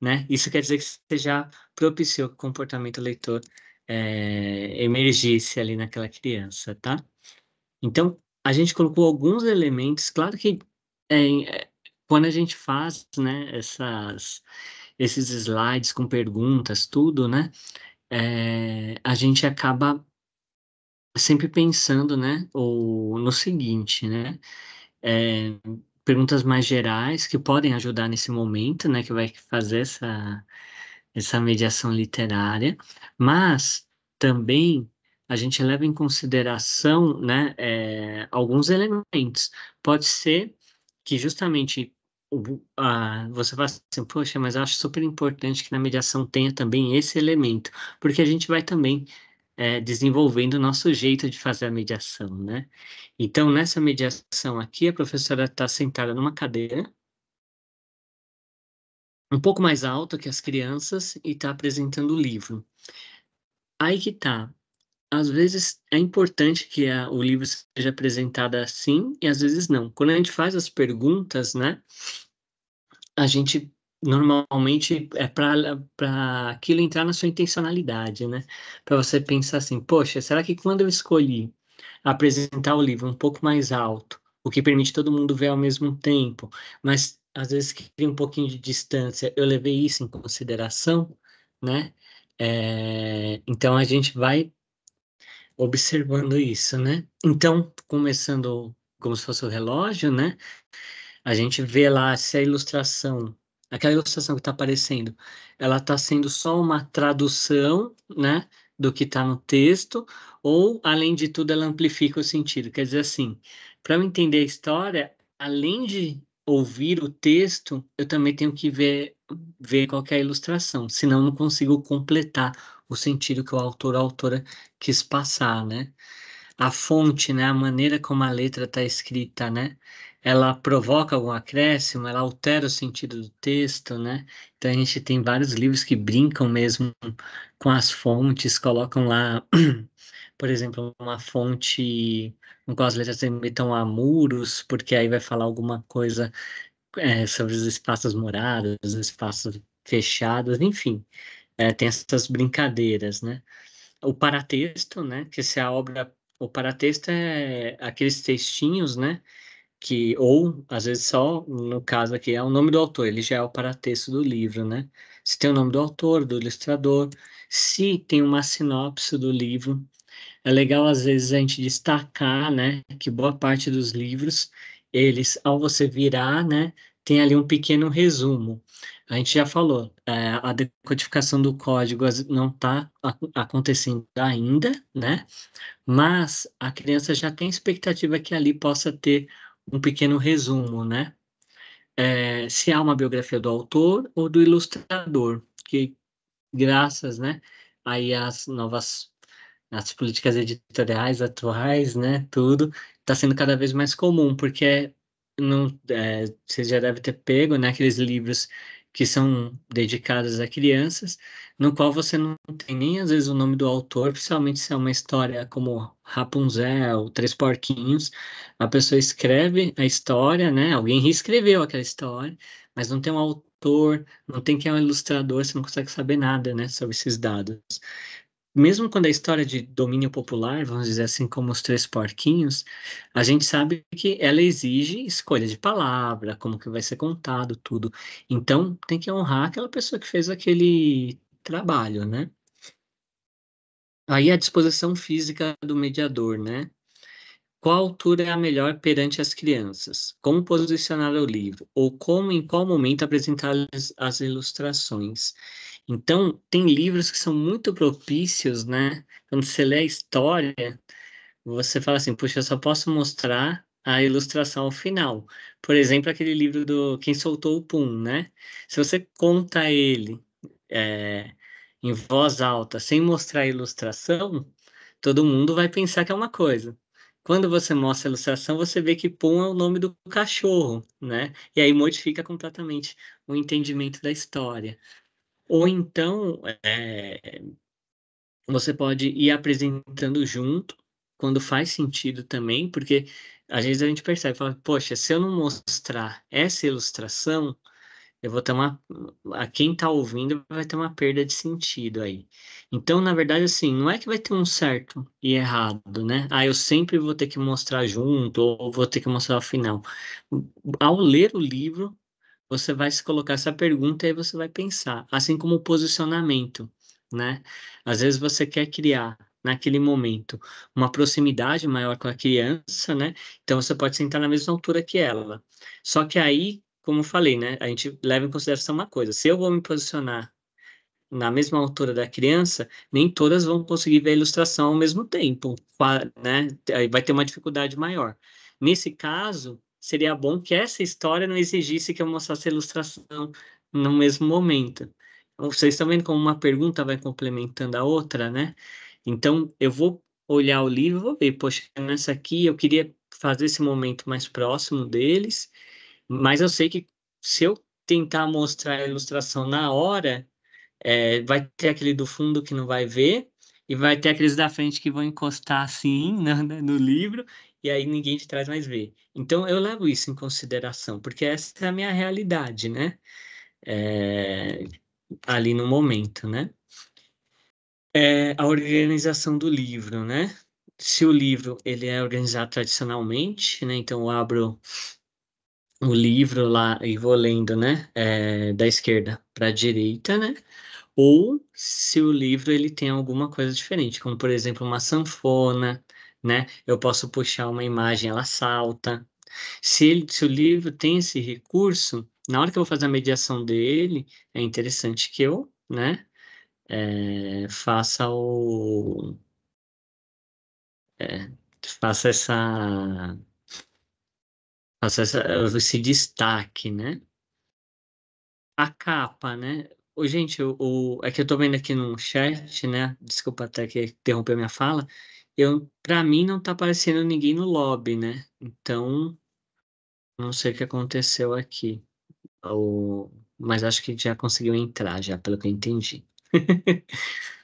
A: Né? Isso quer dizer que você já propiciou que o comportamento leitor emergisse ali naquela criança, tá? Então, a gente colocou alguns elementos, claro que quando a gente faz, né, esses slides com perguntas, tudo, né, a gente acaba sempre pensando, né, no seguinte, né, é, perguntas mais gerais que podem ajudar nesse momento, né, que vai fazer essa mediação literária, mas também a gente leva em consideração, né, alguns elementos. Pode ser que justamente você fala assim, poxa, mas eu acho super importante que na mediação tenha também esse elemento, porque a gente vai também desenvolvendo o nosso jeito de fazer a mediação, né? Então, nessa mediação aqui, a professora está sentada numa cadeira, um pouco mais alta que as crianças, e está apresentando o livro. Aí que tá. Às vezes é importante que o livro seja apresentado assim e às vezes não. Quando a gente faz as perguntas, né, a gente normalmente é para aquilo entrar na sua intencionalidade, né? Para você pensar assim, poxa, será que quando eu escolhi apresentar o livro um pouco mais alto, o que permite todo mundo ver ao mesmo tempo, mas às vezes cria um pouquinho de distância, eu levei isso em consideração, né? Então a gente vai observando isso, né? Então, começando como se fosse o relógio, né? A gente vê lá se a ilustração, aquela ilustração que está aparecendo, ela está sendo só uma tradução, né, do que está no texto, ou, além de tudo, ela amplifica o sentido. Quer dizer assim, para eu entender a história, além de ouvir o texto, eu também tenho que ver qual que é a ilustração, senão eu não consigo completar o sentido que o autor ou a autora quis passar, né? A fonte, né, a maneira como a letra está escrita, né, ela provoca algum acréscimo, ela altera o sentido do texto, né? Então a gente tem vários livros que brincam mesmo com as fontes, colocam lá, por exemplo, uma fonte com qual as letras imitam a muros, porque aí vai falar alguma coisa sobre os espaços morados, os espaços fechados, enfim, tem essas brincadeiras, né? O paratexto, né? Que se a obra, o paratexto é aqueles textinhos, né? Que ou às vezes só, no caso aqui, é o nome do autor, ele já é o paratexto do livro, né? Se tem o nome do autor, do ilustrador, se tem uma sinopse do livro, é legal às vezes a gente destacar, né? Que boa parte dos livros, eles, ao você virar, né? Tem ali um pequeno resumo. A gente já falou, a decodificação do código não está acontecendo ainda, né? Mas a criança já tem expectativa que ali possa ter um pequeno resumo, né? Se há uma biografia do autor ou do ilustrador, que graças, né, aí às novas as políticas editoriais atuais, né, tudo está sendo cada vez mais comum, porque não, você já deve ter pego, né, aqueles livros que são dedicados a crianças, no qual você não tem nem às vezes o nome do autor, principalmente se é uma história como Rapunzel, Três Porquinhos, a pessoa escreve a história, né, alguém reescreveu aquela história, mas não tem um autor, não tem quem é um ilustrador, você não consegue saber nada, né, sobre esses dados. Mesmo quando a história de domínio popular, vamos dizer assim, como os Três Porquinhos, a gente sabe que ela exige escolha de palavra, como que vai ser contado, tudo. Então, tem que honrar aquela pessoa que fez aquele trabalho, né? Aí a disposição física do mediador, né? Qual altura é a melhor perante as crianças? Como posicionar o livro? Ou como, em qual momento apresentar as ilustrações? Então, tem livros que são muito propícios, né? Quando você lê a história, você fala assim, puxa, eu só posso mostrar a ilustração ao final. Por exemplo, aquele livro do Quem Soltou o Pum, né? Se você conta ele é, em voz alta, sem mostrar a ilustração, todo mundo vai pensar que é uma coisa. Quando você mostra a ilustração, você vê que Pum é o nome do cachorro, né? E aí modifica completamente o entendimento da história. Ou então, você pode ir apresentando junto, quando faz sentido também, porque às vezes a gente percebe, fala, poxa, se eu não mostrar essa ilustração, eu vou ter a quem está ouvindo vai ter uma perda de sentido aí. Então, na verdade, assim, não é que vai ter um certo e errado, né? Ah, eu sempre vou ter que mostrar junto, ou vou ter que mostrar ao final. Ao ler o livro, você vai se colocar essa pergunta e aí você vai pensar, assim como o posicionamento, né? Às vezes você quer criar naquele momento uma proximidade maior com a criança, né? Então você pode sentar na mesma altura que ela. Só que aí, como eu falei, né? A gente leva em consideração uma coisa: se eu vou me posicionar na mesma altura da criança, nem todas vão conseguir ver a ilustração ao mesmo tempo, né? Aí vai ter uma dificuldade maior. Nesse caso, seria bom que essa história não exigisse que eu mostrasse a ilustração no mesmo momento. Então, vocês estão vendo como uma pergunta vai complementando a outra, né? Então, eu vou olhar o livro e vou ver, poxa, nessa aqui eu queria fazer esse momento mais próximo deles, mas eu sei que se eu tentar mostrar a ilustração na hora, vai ter aquele do fundo que não vai ver, e vai ter aqueles da frente que vão encostar assim no livro, e aí ninguém de trás mais vê. Então eu levo isso em consideração, porque essa é a minha realidade, né? É, ali no momento, né? A organização do livro, né? Se o livro ele é organizado tradicionalmente, né? Então eu abro o livro lá e vou lendo, né? Da esquerda para a direita, né? Ou se o livro ele tem alguma coisa diferente, como por exemplo uma sanfona, né? Eu posso puxar uma imagem, ela salta. Se o livro tem esse recurso, na hora que eu vou fazer a mediação dele, é interessante que eu, né, faça é, faça esse destaque, né? A capa, né? Gente, é que eu tô vendo aqui no chat, né? Desculpa até que interromper minha fala. Para mim não tá aparecendo ninguém no lobby, né? Então, não sei o que aconteceu aqui. Mas acho que já conseguiu entrar, já, pelo que eu entendi.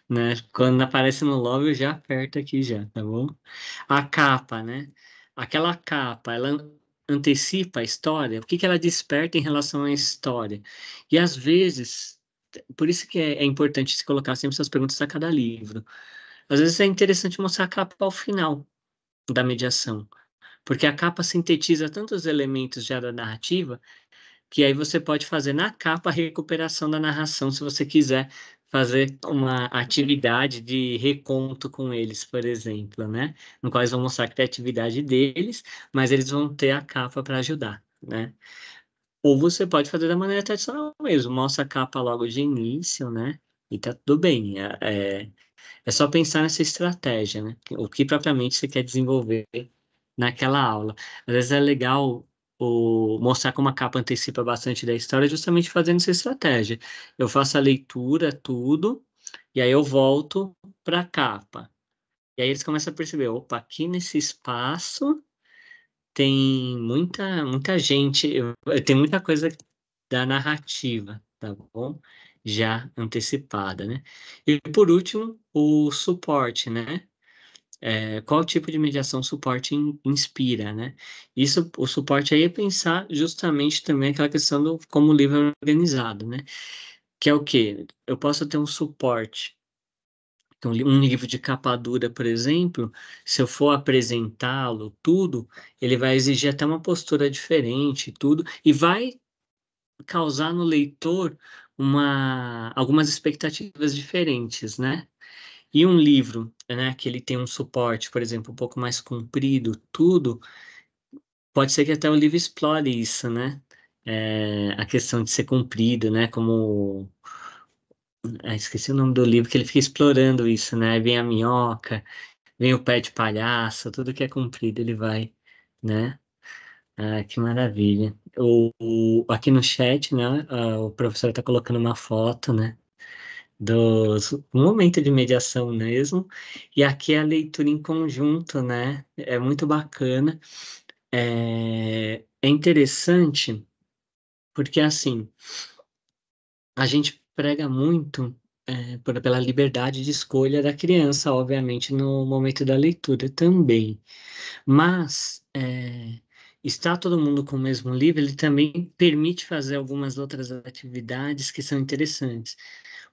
A: Né? Quando aparece no lobby, eu já aperto aqui já, tá bom? A capa, né? Aquela capa, ela antecipa a história. O que que ela desperta em relação à história? E às vezes, por isso que é importante se colocar sempre essas perguntas a cada livro. Às vezes é interessante mostrar a capa ao final da mediação, porque a capa sintetiza tantos elementos já da narrativa que aí você pode fazer na capa a recuperação da narração, se você quiser fazer uma atividade de reconto com eles, por exemplo, né? No qual eles vão mostrar a criatividade deles, mas eles vão ter a capa para ajudar, né? Ou você pode fazer da maneira tradicional mesmo, mostra a capa logo de início, né? E tá tudo bem. É só pensar nessa estratégia, né? O que propriamente você quer desenvolver naquela aula. Às vezes é legal mostrar como a capa antecipa bastante da história, justamente fazendo essa estratégia. Eu faço a leitura, tudo, e aí eu volto para a capa. E aí eles começam a perceber, opa, aqui nesse espaço tem muita gente, tem muita coisa da narrativa, tá bom? Já antecipada, né? E por último, o suporte, né? Qual tipo de mediação o suporte inspira, né? Isso, o suporte aí é pensar justamente também aquela questão do como o livro é organizado, né? Que é o quê? Eu posso ter um suporte, então, um livro de capa dura, por exemplo, se eu for apresentá-lo tudo, ele vai exigir até uma postura diferente, tudo, e vai causar no leitor algumas expectativas diferentes, né? E um livro, né, que ele tem um suporte, por exemplo, um pouco mais comprido, tudo, pode ser que até o livro explore isso, né? A questão de ser comprido, né? Como. Esqueci o nome do livro, que ele fica explorando isso, né? Aí vem a minhoca. Vem o pé de palhaço, tudo que é comprido ele vai, né? Ah, que maravilha. Aqui no chat, né, o professor está colocando uma foto, né, do momento de mediação mesmo, e aqui é a leitura em conjunto, né, é muito bacana. É interessante, porque assim, a gente prega muito pela liberdade de escolha da criança, obviamente, no momento da leitura também. Mas estar todo mundo com o mesmo livro, ele também permite fazer algumas outras atividades que são interessantes.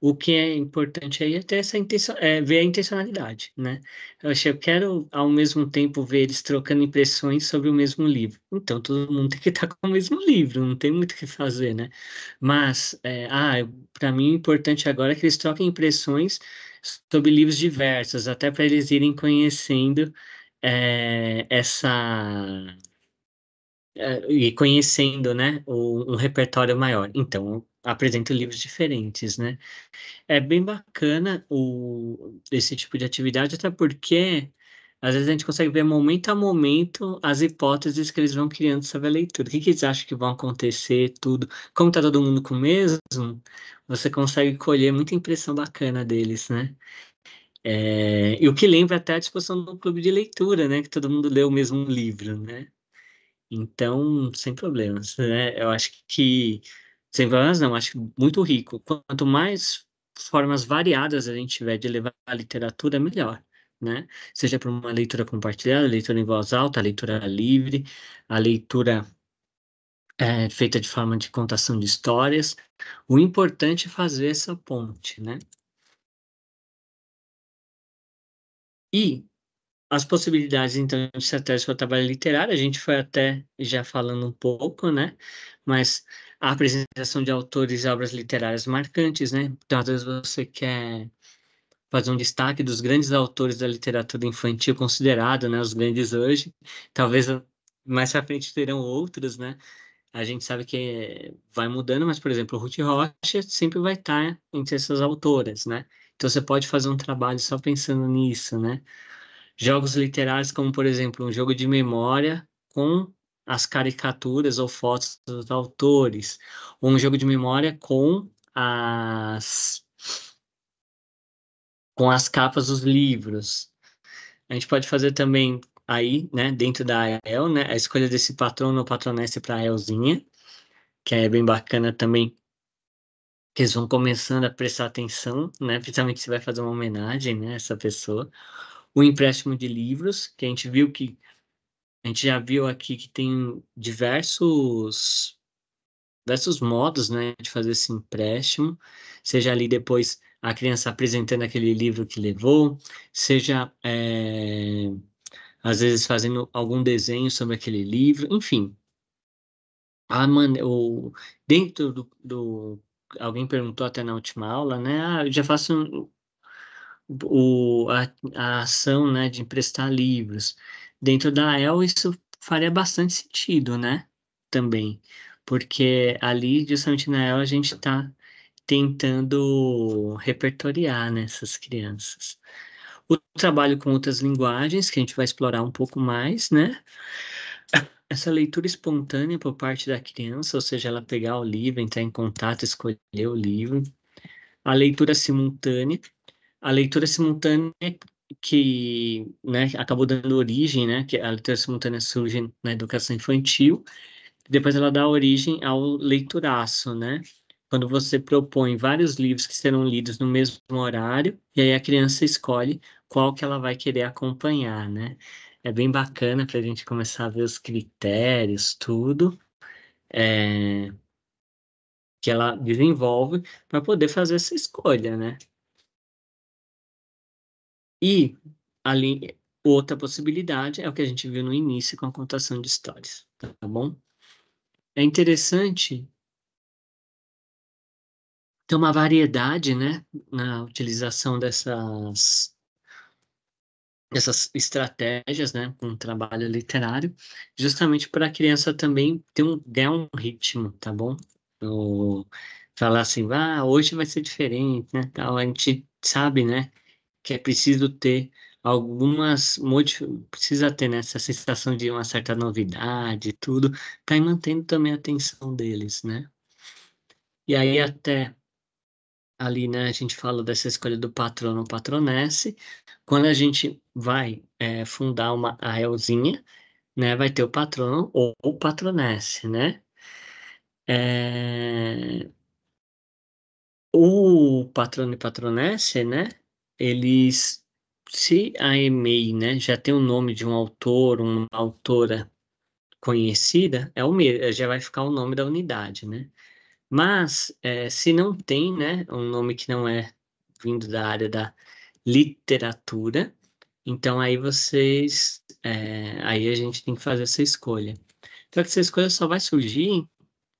A: O que é importante aí é ter essa intenção, ver a intencionalidade, né? Eu quero ao mesmo tempo ver eles trocando impressões sobre o mesmo livro. Então todo mundo tem que estar com o mesmo livro, não tem muito o que fazer, né? Mas para mim o importante agora é que eles troquem impressões sobre livros diversos, até para eles irem conhecendo essa e conhecendo, né, um repertório maior. Então, apresento livros diferentes, né? É bem bacana esse tipo de atividade, até porque às vezes a gente consegue ver momento a momento as hipóteses que eles vão criando sobre a leitura. O que que eles acham que vão acontecer, tudo. Como está todo mundo com o mesmo, você consegue colher muita impressão bacana deles, né? E o que lembra até a discussão do clube de leitura, né? Que todo mundo lê o mesmo livro, né? Então, sem problemas, né? Eu acho que, sem problemas não, acho muito rico. Quanto mais formas variadas a gente tiver de levar a literatura, melhor, né? Seja para uma leitura compartilhada, leitura em voz alta, a leitura livre, a leitura feita de forma de contação de histórias. O importante é fazer essa ponte, né? E as possibilidades, então, de estratégia para o trabalho literário, a gente foi até já falando um pouco, né? Mas a apresentação de autores e obras literárias marcantes, né? Então, às vezes você quer fazer um destaque dos grandes autores da literatura infantil considerado, né? Os grandes hoje. Talvez mais para frente terão outros, né? A gente sabe que vai mudando, mas, por exemplo, Ruth Rocha sempre vai estar entre essas autoras, né? Então, você pode fazer um trabalho só pensando nisso, né? Jogos literários, como por exemplo, um jogo de memória com as caricaturas ou fotos dos autores, ou um jogo de memória com as capas dos livros. A gente pode fazer também aí, né, dentro da AEL, né, a escolha desse patrono ou patronesse para a Elzinha, que é bem bacana também, que eles vão começando a prestar atenção, né, principalmente se vai fazer uma homenagem, né, a essa pessoa. O empréstimo de livros, que a gente já viu aqui que tem diversos modos, né, de fazer esse empréstimo, seja ali depois a criança apresentando aquele livro que levou, seja às vezes fazendo algum desenho sobre aquele livro, enfim. A man, o, dentro alguém perguntou até na última aula, né? Eu já faço a ação, né, de emprestar livros. Dentro da AEL, isso faria bastante sentido, né? Também, porque ali, justamente na AEL, a gente está tentando repertoriar, né, essas crianças. O trabalho com outras linguagens, que a gente vai explorar um pouco mais, né? Essa leitura espontânea por parte da criança, ou seja, ela pegar o livro, entrar em contato, escolher o livro. A leitura simultânea que, né, acabou dando origem, né, que a leitura simultânea surge na educação infantil, depois ela dá origem ao leituraço, né, quando você propõe vários livros que serão lidos no mesmo horário, e aí a criança escolhe qual que ela vai querer acompanhar, né. É bem bacana para a gente começar a ver os critérios, tudo, que ela desenvolve para poder fazer essa escolha, né. E ali, outra possibilidade é o que a gente viu no início com a contação de histórias, tá bom? É interessante ter uma variedade, né, na utilização dessas estratégias, né, com o trabalho literário, justamente para a criança também ganhar um ritmo, tá bom? Falar assim, hoje vai ser diferente, né, tal, a gente sabe, né, que é preciso ter precisa ter, né, essa sensação de uma certa novidade e tudo, para ir mantendo também a atenção deles, né? E aí até ali, né, a gente fala dessa escolha do patrono ou patronesse. Quando a gente vai fundar uma AELzinha, né, vai ter o patrono ou patronesse, né? É, o patrono e patronesse, né, eles, se a EMEI, né, já tem o nome de um autor, uma autora conhecida, é o mesmo, já vai ficar o nome da unidade, né? Mas, se não tem, né, um nome que não é vindo da área da literatura, então aí a gente tem que fazer essa escolha. Só que essa escolha só vai surgir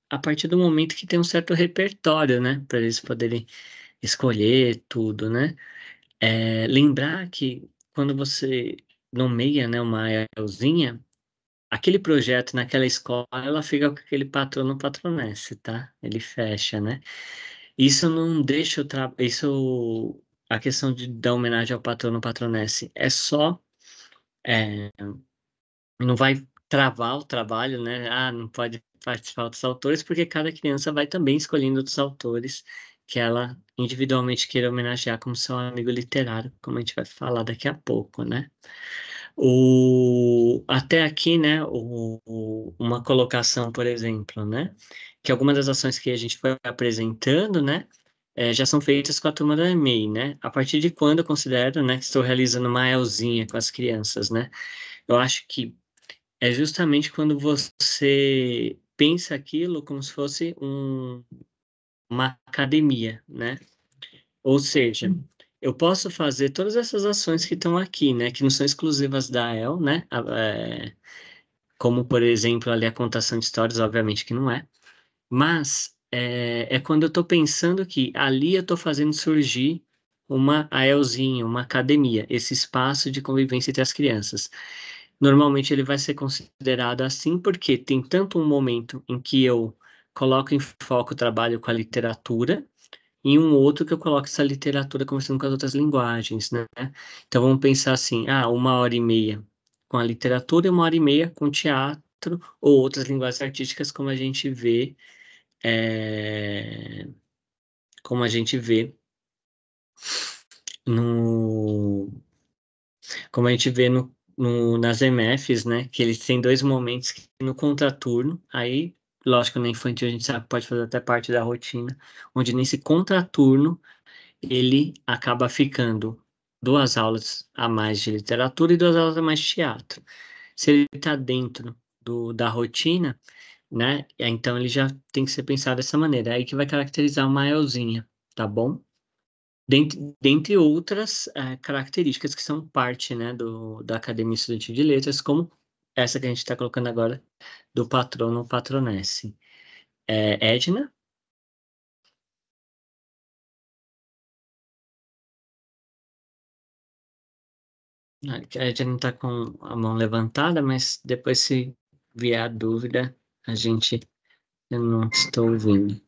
A: a partir do momento que tem um certo repertório, né, para eles poderem escolher tudo, né? Lembrar que quando você nomeia, né, uma AELzinha, aquele projeto naquela escola, ela fica com aquele patrono patronesse, tá? Ele fecha, né? Isso não deixa a questão de dar homenagem ao patrono patronesse é só, é, não vai travar o trabalho, né? Ah, não pode participar outros autores, porque cada criança vai também escolhendo outros autores que ela individualmente queira homenagear como seu amigo literário, como a gente vai falar daqui a pouco, né? Até aqui, né, uma colocação, por exemplo, né, que algumas das ações que a gente foi apresentando, né, já são feitas com a turma da EMEI, né? A partir de quando eu considero, né, que estou realizando uma ELzinha com as crianças, né? Eu acho que é justamente quando você pensa aquilo como se fosse uma academia, né? Ou seja, eu posso fazer todas essas ações que estão aqui, né? Que não são exclusivas da AEL, né? Como, por exemplo, ali a contação de histórias, obviamente que não é. Mas é quando eu estou pensando que ali eu estou fazendo surgir uma AELzinha, uma academia, esse espaço de convivência entre as crianças. Normalmente ele vai ser considerado assim porque tem tanto um momento em que eu coloco em foco o trabalho com a literatura, e um outro que eu coloco essa literatura conversando com as outras linguagens, né? Então vamos pensar assim, 1 hora e meia com a literatura e 1 hora e meia com teatro ou outras linguagens artísticas é, como a gente vê no, como a gente vê nas MFs, né? Que eles têm dois momentos que no contraturno, aí, lógico, na infantil a gente sabe que pode fazer até parte da rotina, onde nesse contraturno ele acaba ficando 2 aulas a mais de literatura e 2 aulas a mais de teatro. Se ele está dentro da rotina, né? Então ele já tem que ser pensado dessa maneira. É aí que vai caracterizar uma ELzinha, tá bom? Dentre outras características que são parte, né, da Academia Estudantil de Letras, como essa que a gente está colocando agora, do patrono ou patronesse. Edna? A Edna não está com a mão levantada, mas depois, se vier a dúvida, eu não estou ouvindo.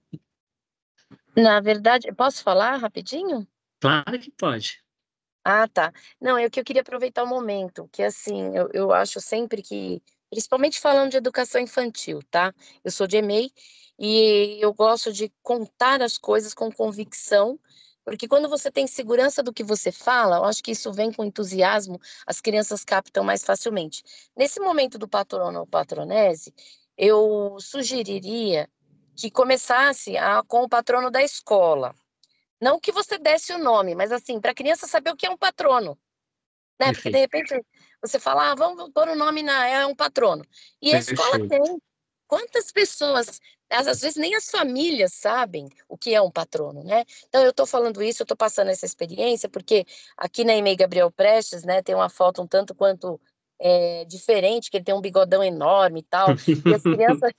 C: Na verdade, posso falar rapidinho?
A: Claro que pode.
C: Ah, tá. Não, é que eu queria aproveitar o momento, que assim, eu acho sempre que, principalmente falando de educação infantil, tá? Eu sou de EMEI e eu gosto de contar as coisas com convicção, porque quando você tem segurança do que você fala, eu acho que isso vem com entusiasmo, as crianças captam mais facilmente. Nesse momento do patrono ou patronese, eu sugeriria que começasse com o patrono da escola. Não que você desse o nome, mas assim, para a criança saber o que é um patrono, né? Porque de
A: Perfeito.
C: repente você fala, vamos pôr o nome é um patrono. E a escola tem.
A: Perfeito.
C: Quantas pessoas, às vezes nem as famílias sabem o que é um patrono, né? Então eu estou falando isso, eu estou passando essa experiência, porque aqui na EMEI Gabriel Prestes, né, tem uma foto um tanto quanto diferente, que ele tem um bigodão enorme e tal, e as crianças,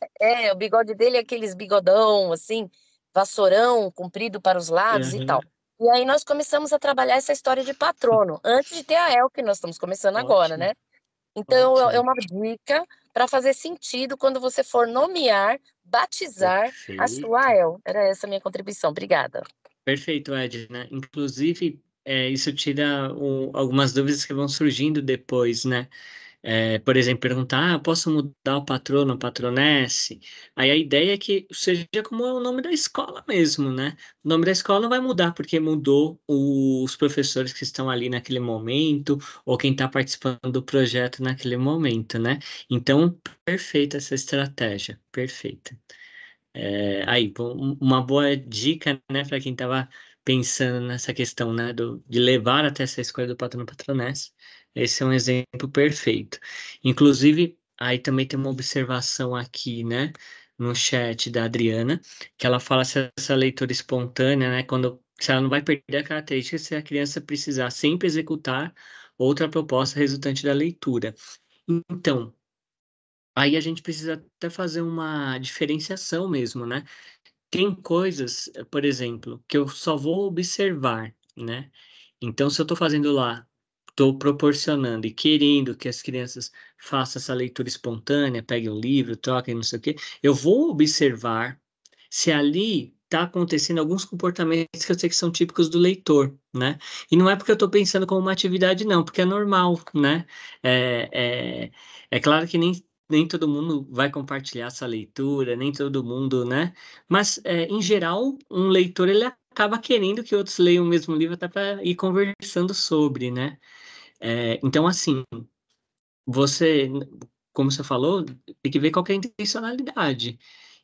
C: o bigode dele é aqueles bigodão, assim, vassourão, comprido para os lados e tal.
A: Uhum.
C: E aí nós começamos a trabalhar essa história de patrono, antes de ter a El, que nós estamos começando agora,
A: Ótimo,
C: né? Então, é
A: ótimo.
C: uma dica para fazer sentido quando você for nomear, batizar a sua
A: Perfeito.
C: El. Era essa a minha contribuição. Obrigada.
A: Perfeito, Edna. Inclusive, isso tira algumas dúvidas que vão surgindo depois, né? Por exemplo, perguntar, posso mudar o patrono, a patronesse? Aí a ideia é que seja como é o nome da escola mesmo, né? O nome da escola não vai mudar porque mudou os professores que estão ali naquele momento, ou quem está participando do projeto naquele momento, né? Então, perfeita essa estratégia, perfeita. Aí, pô, uma boa dica, né, para quem estava pensando nessa questão, né, de levar até essa escolha do patrono patronesse. Esse é um exemplo perfeito. Inclusive, aí também tem uma observação aqui, né, no chat da Adriana, que ela fala se essa leitura espontânea, né, se ela não vai perder a característica se a criança precisar sempre executar outra proposta resultante da leitura. Então, aí a gente precisa até fazer uma diferenciação mesmo, né? Tem coisas, por exemplo, que eu só vou observar, né? Então, se eu estou fazendo lá, estou proporcionando e querendo que as crianças façam essa leitura espontânea, peguem um livro, troquem, não sei o quê, eu vou observar se ali está acontecendo alguns comportamentos que eu sei que são típicos do leitor, né? E não é porque eu estou pensando como uma atividade, não, porque é normal, né? É, é, é claro que nem todo mundo vai compartilhar essa leitura, nem todo mundo, né? Mas, em geral, um leitor ele acaba querendo que outros leiam o mesmo livro até para ir conversando sobre, né? Então, assim, você, como você falou, tem que ver qual que é a intencionalidade.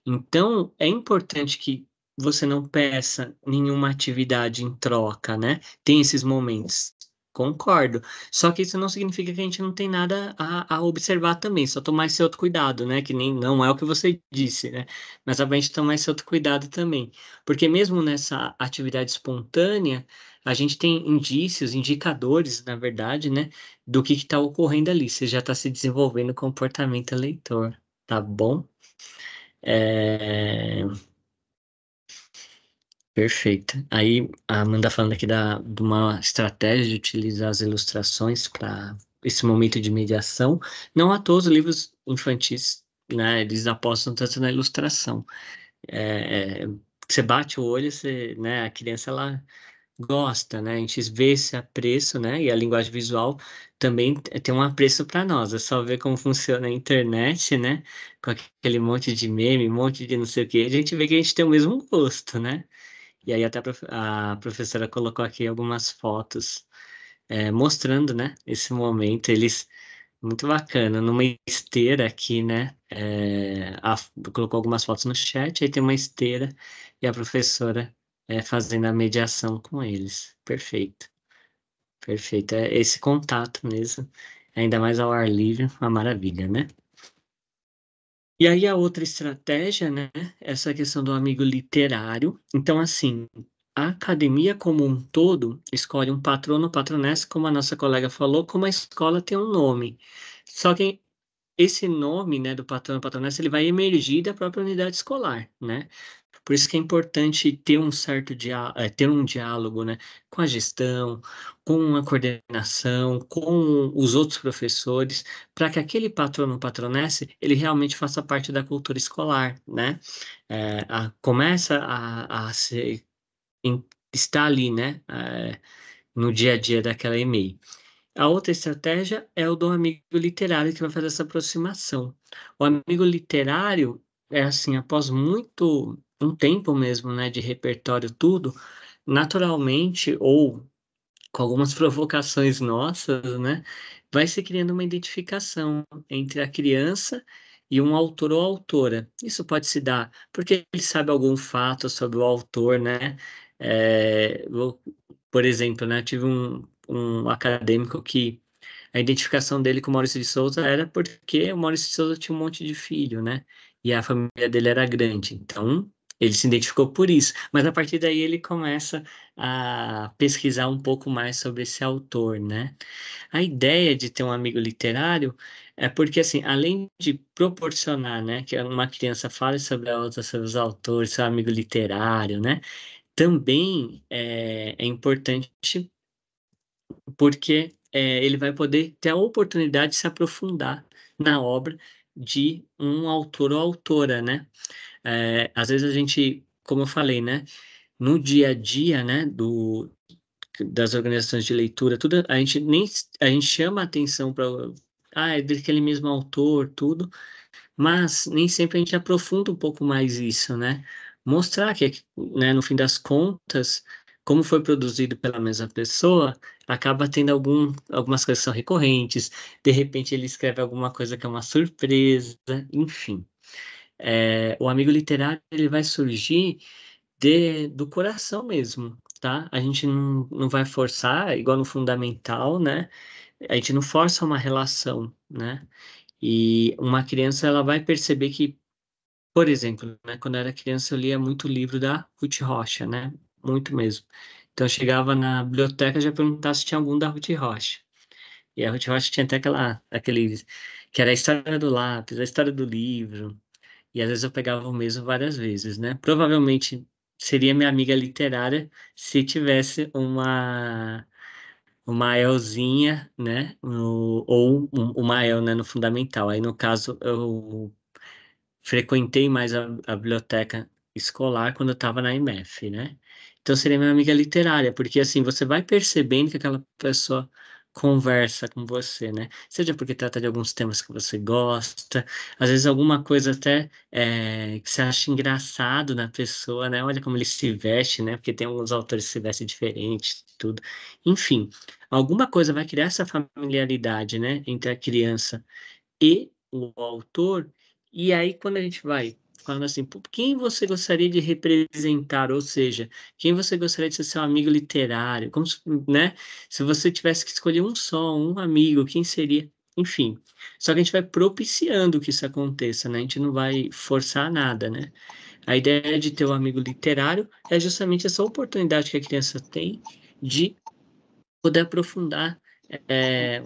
A: Então, é importante que você não peça nenhuma atividade em troca, né? Tem esses momentos. Concordo. Só que isso não significa que a gente não tem nada a observar também, só tomar esse outro cuidado, né? Que nem não é o que você disse, né? Mas a gente tomar esse outro cuidado também. Porque mesmo nessa atividade espontânea, a gente tem indícios, indicadores, na verdade, né? Do que está ocorrendo ali. Você já está se desenvolvendo o comportamento leitor, tá bom? É, Perfeito. Aí a Amanda falando aqui de uma estratégia de utilizar as ilustrações para esse momento de mediação. Não à toa os livros infantis, né, eles apostam tanto na ilustração. Você bate o olho, né, a criança ela gosta, né? A gente vê esse apreço, né? E a linguagem visual também tem um apreço para nós. É só ver como funciona a internet, né? Com aquele monte de meme, um monte de não sei o quê, a gente vê que a gente tem o mesmo gosto, né? E aí até a professora colocou aqui algumas fotos mostrando, né, esse momento, eles muito bacana, numa esteira aqui, né, colocou algumas fotos no chat, aí tem uma esteira e a professora fazendo a mediação com eles. Perfeito, perfeito, é esse contato mesmo, ainda mais ao ar livre, uma maravilha, né? E aí a outra estratégia, né, essa questão do amigo literário. Então, assim, a academia como um todo escolhe um patrono ou patronessa, como a nossa colega falou, como a escola tem um nome. Só que esse nome, né, do patrono ou patronessa, ele vai emergir da própria unidade escolar, né? Por isso que é importante ter um certo ter um diálogo, né, com a gestão, com a coordenação, com os outros professores, para que aquele patrono ou patronesse, ele realmente faça parte da cultura escolar, né? Começa estar ali, né, no dia a dia daquela EMEI. A outra estratégia é o do amigo literário que vai fazer essa aproximação. O amigo literário é assim, após um tempo mesmo, né, de repertório tudo, naturalmente ou com algumas provocações nossas, né, vai se criando uma identificação entre a criança e um autor ou autora. Isso pode se dar porque ele sabe algum fato sobre o autor, né? Por exemplo, né, tive um acadêmico que a identificação dele com o Maurício de Souza era porque o Maurício de Souza tinha um monte de filho, né? E a família dele era grande. Então, ele se identificou por isso. Mas a partir daí ele começa a pesquisar um pouco mais sobre esse autor, né? A ideia de ter um amigo literário é porque, assim, além de proporcionar, né, que uma criança fale sobre a outra, sobre os autores, seu amigo literário, né? Também é importante porque ele vai poder ter a oportunidade de se aprofundar na obra de um autor ou autora, né? Às vezes a gente, como eu falei, né? No dia a dia, né? das organizações de leitura, tudo, a gente chama a atenção para, é daquele mesmo autor, tudo, mas nem sempre a gente aprofunda um pouco mais isso, né? Mostrar que, né, no fim das contas, como foi produzido pela mesma pessoa, acaba tendo algumas coisas que são recorrentes, de repente ele escreve alguma coisa que é uma surpresa, enfim. O amigo literário ele vai surgir do coração mesmo, tá? A gente não vai forçar, igual no fundamental, né? A gente não força uma relação, né? E uma criança, ela vai perceber que, por exemplo, né, quando eu era criança, eu lia muito livro da Ruth Rocha, né? Muito mesmo. Então, eu chegava na biblioteca e já perguntava se tinha algum da Ruth Rocha. E a Ruth Rocha tinha até que era a história do lápis, a história do livro. E às vezes eu pegava o mesmo várias vezes, né? Provavelmente seria minha amiga literária se tivesse uma Elzinha, né? Ou uma El, né, no fundamental. Aí, no caso, eu frequentei mais a biblioteca escolar quando eu estava na IMF, né? Então seria minha amiga literária, porque assim você vai percebendo que aquela pessoa conversa com você, né? Seja porque trata de alguns temas que você gosta, às vezes alguma coisa até que você acha engraçado na pessoa, né? Olha como ele se veste, né? Porque tem alguns autores que se vestem diferente, tudo. Enfim, alguma coisa vai criar essa familiaridade, né? Entre a criança e o autor, e aí quando a gente vai falando assim, "Pô, quem você gostaria de representar, ou seja, quem você gostaria de ser seu amigo literário, como se, né? Se você tivesse que escolher um amigo, quem seria? Enfim, só que a gente vai propiciando que isso aconteça, né? A gente não vai forçar nada, né? A ideia de ter um amigo literário é justamente essa oportunidade que a criança tem de poder aprofundar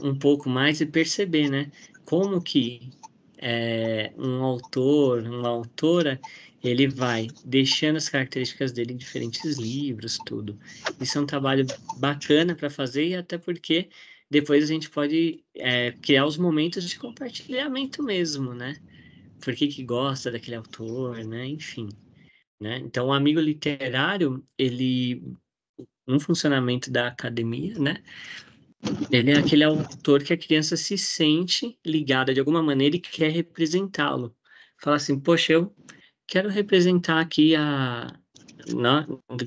A: um pouco mais e perceber, né, como que um autor, uma autora, ele vai deixando as características dele em diferentes livros, tudo. Isso é um trabalho bacana para fazer e até porque depois a gente pode criar os momentos de compartilhamento mesmo, né? Por que que gosta daquele autor, né? Enfim, né? Então, o amigo literário, ele, no funcionamento da academia, né? Ele é aquele autor que a criança se sente ligada de alguma maneira e quer representá-lo. Fala assim, poxa, eu quero representar aqui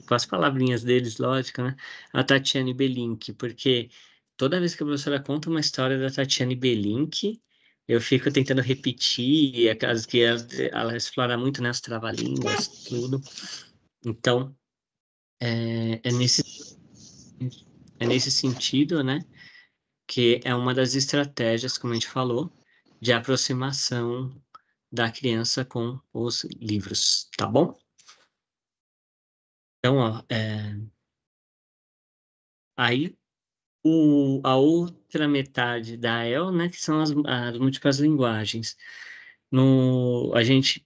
A: com as palavrinhas deles, lógico, né? A Tatiane Belink, porque toda vez que a professora conta uma história da Tatiane Belink, eu fico tentando repetir, aquelas que ela explora muito, né, os trava-línguas, tudo. Então, é, é nesse, é nesse sentido, né? Que é uma das estratégias, como a gente falou, de aproximação da criança com os livros, tá bom? Então, ó, aí a outra metade da EL, né, que são as múltiplas linguagens. A gente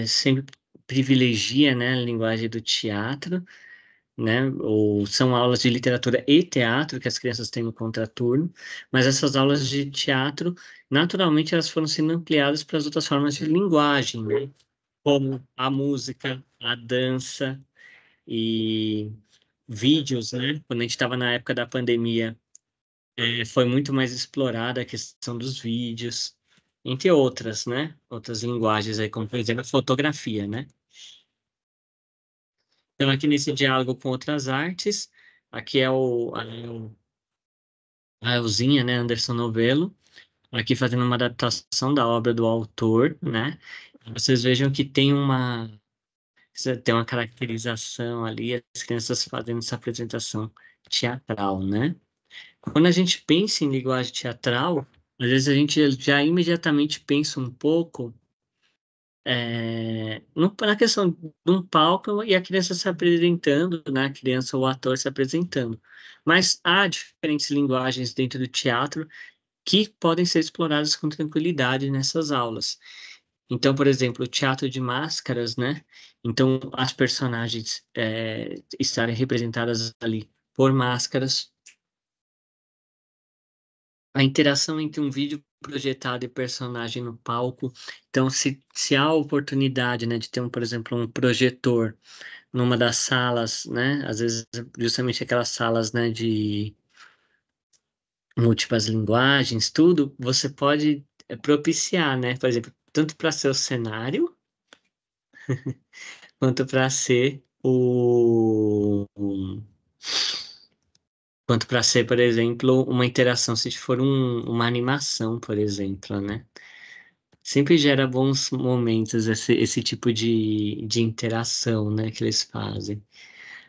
A: sempre privilegia, né, a linguagem do teatro, né? Ou são aulas de literatura e teatro que as crianças têm no contraturno, mas essas aulas de teatro, naturalmente, elas foram sendo ampliadas para as outras formas de linguagem, né? Como a música, a dança e vídeos, né? Quando a gente estava na época da pandemia, foi muito mais explorada a questão dos vídeos, entre outras, né? Outras linguagens aí, como por exemplo a fotografia, né? Então, aqui nesse diálogo com outras artes, aqui é a Elzinha, né, Anderson Novello, aqui fazendo uma adaptação da obra do autor, né? Vocês vejam que tem uma caracterização ali, as crianças fazendo essa apresentação teatral, né? Quando a gente pensa em linguagem teatral, às vezes a gente já imediatamente pensa um pouco na questão de um palco e a criança se apresentando, né? A criança ou o ator se apresentando. Mas há diferentes linguagens dentro do teatro que podem ser exploradas com tranquilidade nessas aulas. Então, por exemplo, o teatro de máscaras, né? Então, as personagens estarem representadas ali por máscaras, a interação entre um vídeo projetado e personagem no palco. Então, se há a oportunidade, né, de ter, por exemplo, um projetor numa das salas, né? Às vezes, justamente aquelas salas, né, de múltiplas linguagens, tudo, você pode propiciar, né? Por exemplo, tanto para ser o cenário, quanto para ser quanto para ser, por exemplo, uma interação, se for uma animação, por exemplo, né? Sempre gera bons momentos esse tipo de interação, né, que eles fazem.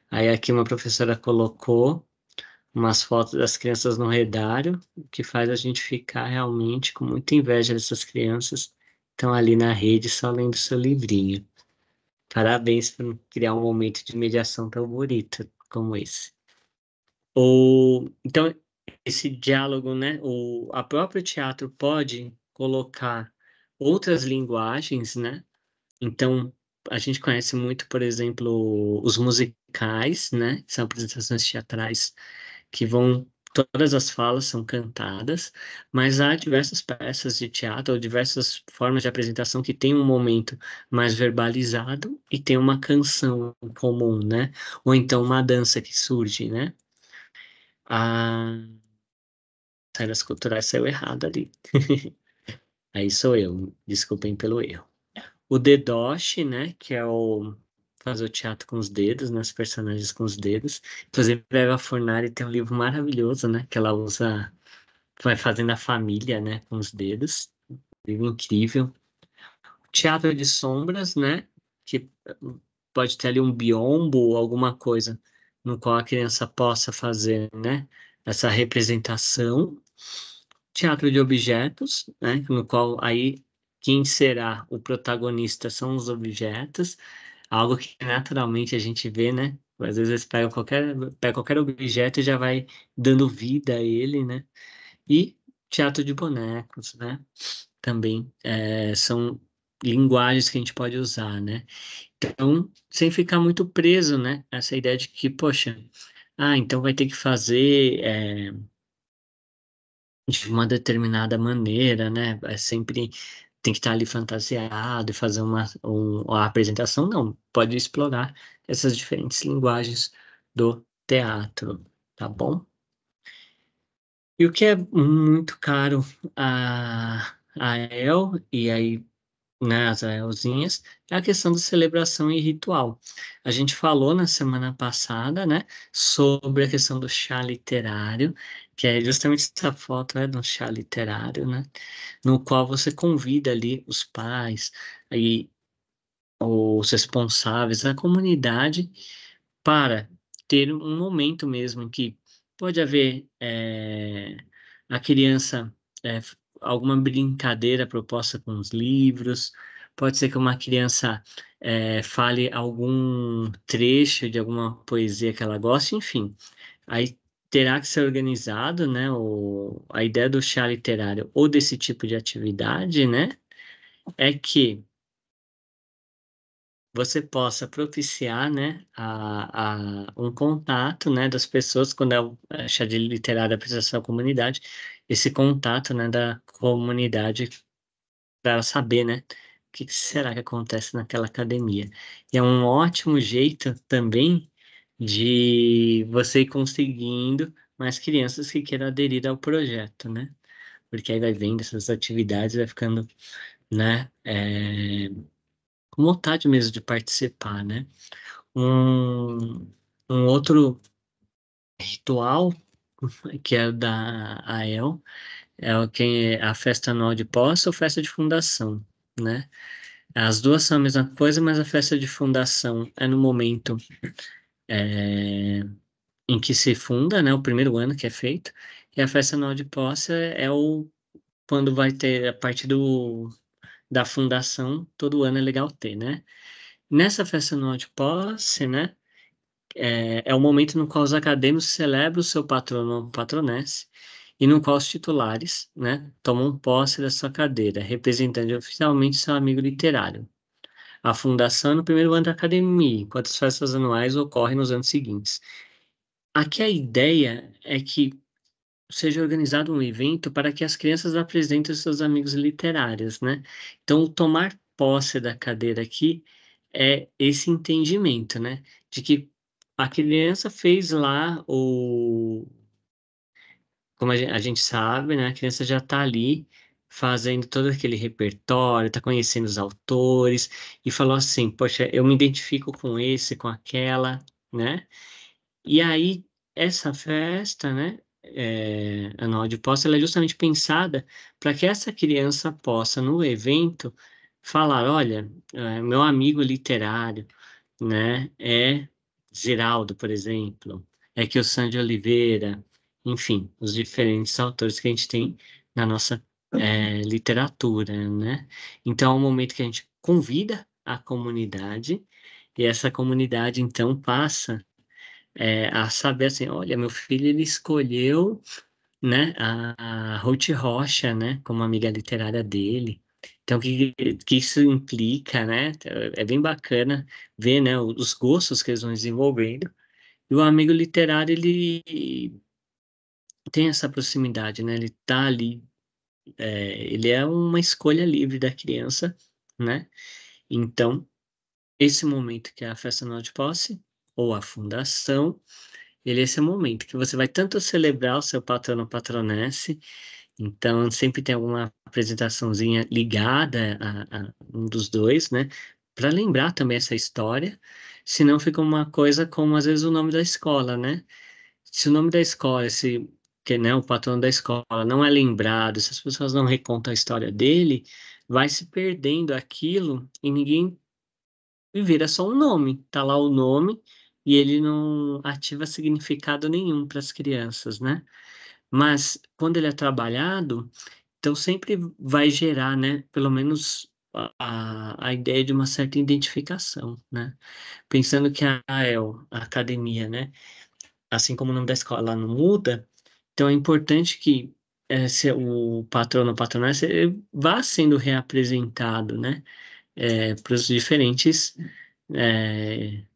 A: Aí aqui uma professora colocou umas fotos das crianças no redário, o que faz a gente ficar realmente com muita inveja dessas crianças que estão ali na rede só lendo seu livrinho. Parabéns por criar um momento de mediação tão bonito como esse. Então, esse diálogo, né? A próprio teatro pode colocar outras linguagens, né? Então, a gente conhece muito, por exemplo, os musicais, né? Que são apresentações teatrais que vão, todas as falas são cantadas, mas há diversas peças de teatro ou diversas formas de apresentação que tem um momento mais verbalizado e tem uma canção comum, né? Ou então uma dança que surge, né? A saídas culturais saiu errado ali. Aí sou eu, desculpem pelo erro. O Dedoche, né, que é o fazer o teatro com os dedos, né, os personagens com os dedos. Inclusive, a Eva Fornari tem um livro maravilhoso, né, que ela usa, vai fazendo a família, né, com os dedos. Um livro incrível. Teatro de sombras, né, que pode ter ali um biombo, alguma coisa no qual a criança possa fazer, né, essa representação. Teatro de objetos, né, no qual aí quem será o protagonista são os objetos, algo que naturalmente a gente vê, né? Às vezes pega qualquer objeto e já vai dando vida a ele, né? E teatro de bonecos, né? Também são linguagens que a gente pode usar, né? Então, sem ficar muito preso, né? Essa ideia de que, poxa, então vai ter que fazer de uma determinada maneira, né? Sempre tem que estar ali fantasiado e fazer uma apresentação. Não, pode explorar essas diferentes linguagens do teatro, tá bom? E o que é muito caro a El, e aí, né, as Elzinhas, é a questão da celebração e ritual. A gente falou na semana passada, né, sobre a questão do chá literário, que é justamente essa foto, né, do chá literário, né, no qual você convida ali os pais e os responsáveis, a comunidade, para ter um momento mesmo em que pode haver a criança, é, alguma brincadeira proposta com os livros, pode ser que uma criança fale algum trecho de alguma poesia que ela goste, enfim. Aí terá que ser organizado, né, a ideia do chá literário ou desse tipo de atividade, né, é que você possa propiciar, né, um contato, né, das pessoas, quando é chá de literário apresentação à comunidade, esse contato, né, da comunidade para ela saber, né, o que será que acontece naquela academia. E é um ótimo jeito também de você ir conseguindo mais crianças que queiram aderir ao projeto, né, porque aí vai vendo essas atividades, vai ficando, né, com vontade mesmo de participar, né. Um outro ritual que é da AEL é a festa anual de posse ou festa de fundação, né? As duas são a mesma coisa, mas a festa de fundação é no momento em que se funda, né? O primeiro ano que é feito, e a festa anual de posse quando vai ter a partir da fundação, todo ano é legal ter, né? Nessa festa anual de posse, né? É o momento no qual os acadêmicos celebram o seu patrono ou patronesse e no qual os titulares, né, tomam posse da sua cadeira, representando oficialmente seu amigo literário. A fundação é no primeiro ano da academia, enquanto as festas anuais ocorrem nos anos seguintes. Aqui a ideia é que seja organizado um evento para que as crianças apresentem os seus amigos literários, né? Então, tomar posse da cadeira aqui é esse entendimento, né? De que a criança fez lá como a gente sabe, né? A criança já está ali fazendo todo aquele repertório, está conhecendo os autores, e falou assim, poxa, eu me identifico com esse, com aquela, né? E aí, essa festa, né, anual de posse, ela é justamente pensada para que essa criança possa, no evento, falar, olha, meu amigo literário, né, é Ziraldo, por exemplo, é que o Sandy Oliveira, enfim, os diferentes autores que a gente tem na nossa literatura, né? Então, é um momento que a gente convida a comunidade, e essa comunidade, então, passa a saber assim, olha, meu filho ele escolheu, né, a Ruth Rocha, né, como amiga literária dele. Então, que isso implica, né? É bem bacana ver, né, os gostos que eles vão desenvolvendo. E o amigo literário, ele tem essa proximidade, né? Ele tá ali, ele é uma escolha livre da criança, né? Então, esse momento que é a festa anual de posse, ou a fundação, ele é esse momento que você vai tanto celebrar o seu patrono ou patronesse, então sempre tem alguma apresentaçãozinha ligada a um dos dois, né? Para lembrar também essa história, senão fica uma coisa como às vezes o nome da escola, né? Se o nome da escola, se que, né, o patrono da escola não é lembrado, se as pessoas não recontam a história dele, vai se perdendo aquilo e ninguém e vira só um nome. Tá lá o nome e ele não ativa significado nenhum para as crianças, né? Mas quando ele é trabalhado, então sempre vai gerar, né? Pelo menos a ideia de uma certa identificação, né? Pensando que a AEL, a academia, né? Assim como o nome da escola não muda, então é importante que se o patrono ou patronessa vá sendo reapresentado, né? Para os diferentes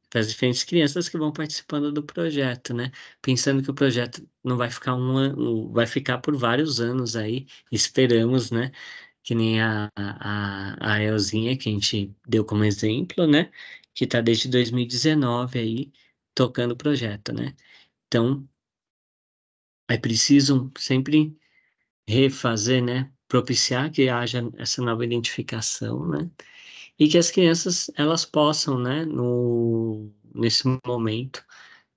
A: para as diferentes crianças que vão participando do projeto, né? Pensando que o projeto não vai ficar um ano, vai ficar por vários anos aí, esperamos, né? Que nem a Elzinha, que a gente deu como exemplo, né? Que está desde 2019 aí tocando o projeto, né? Então, é preciso sempre refazer, né? Propiciar que haja essa nova identificação, né? E que as crianças elas possam, né, nesse momento,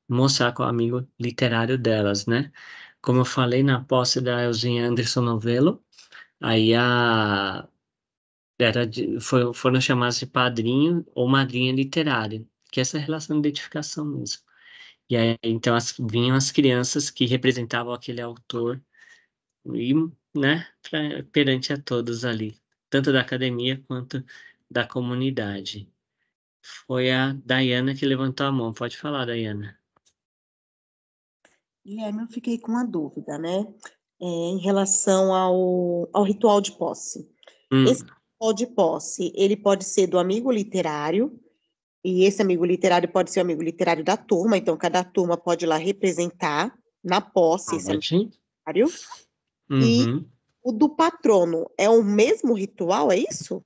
A: mostrar com o amigo literário delas, né? Como eu falei na posse da Elzinha Anderson Novello, aí foram chamados de padrinho ou madrinha literária, que é essa relação de identificação mesmo. E aí, então, vinham as crianças que representavam aquele autor e, né, perante a todos ali, tanto da academia quanto da comunidade. Foi a Dayana que levantou a mão. Pode falar, Dayana.
D: Guilherme, eu fiquei com uma dúvida, né? Em relação ao ritual de posse. Esse ritual de posse, ele pode ser do amigo literário, e esse amigo literário pode ser o amigo literário da turma, então cada turma pode ir lá representar na posse esse amigo literário. E o do patrono, é o mesmo ritual, é isso?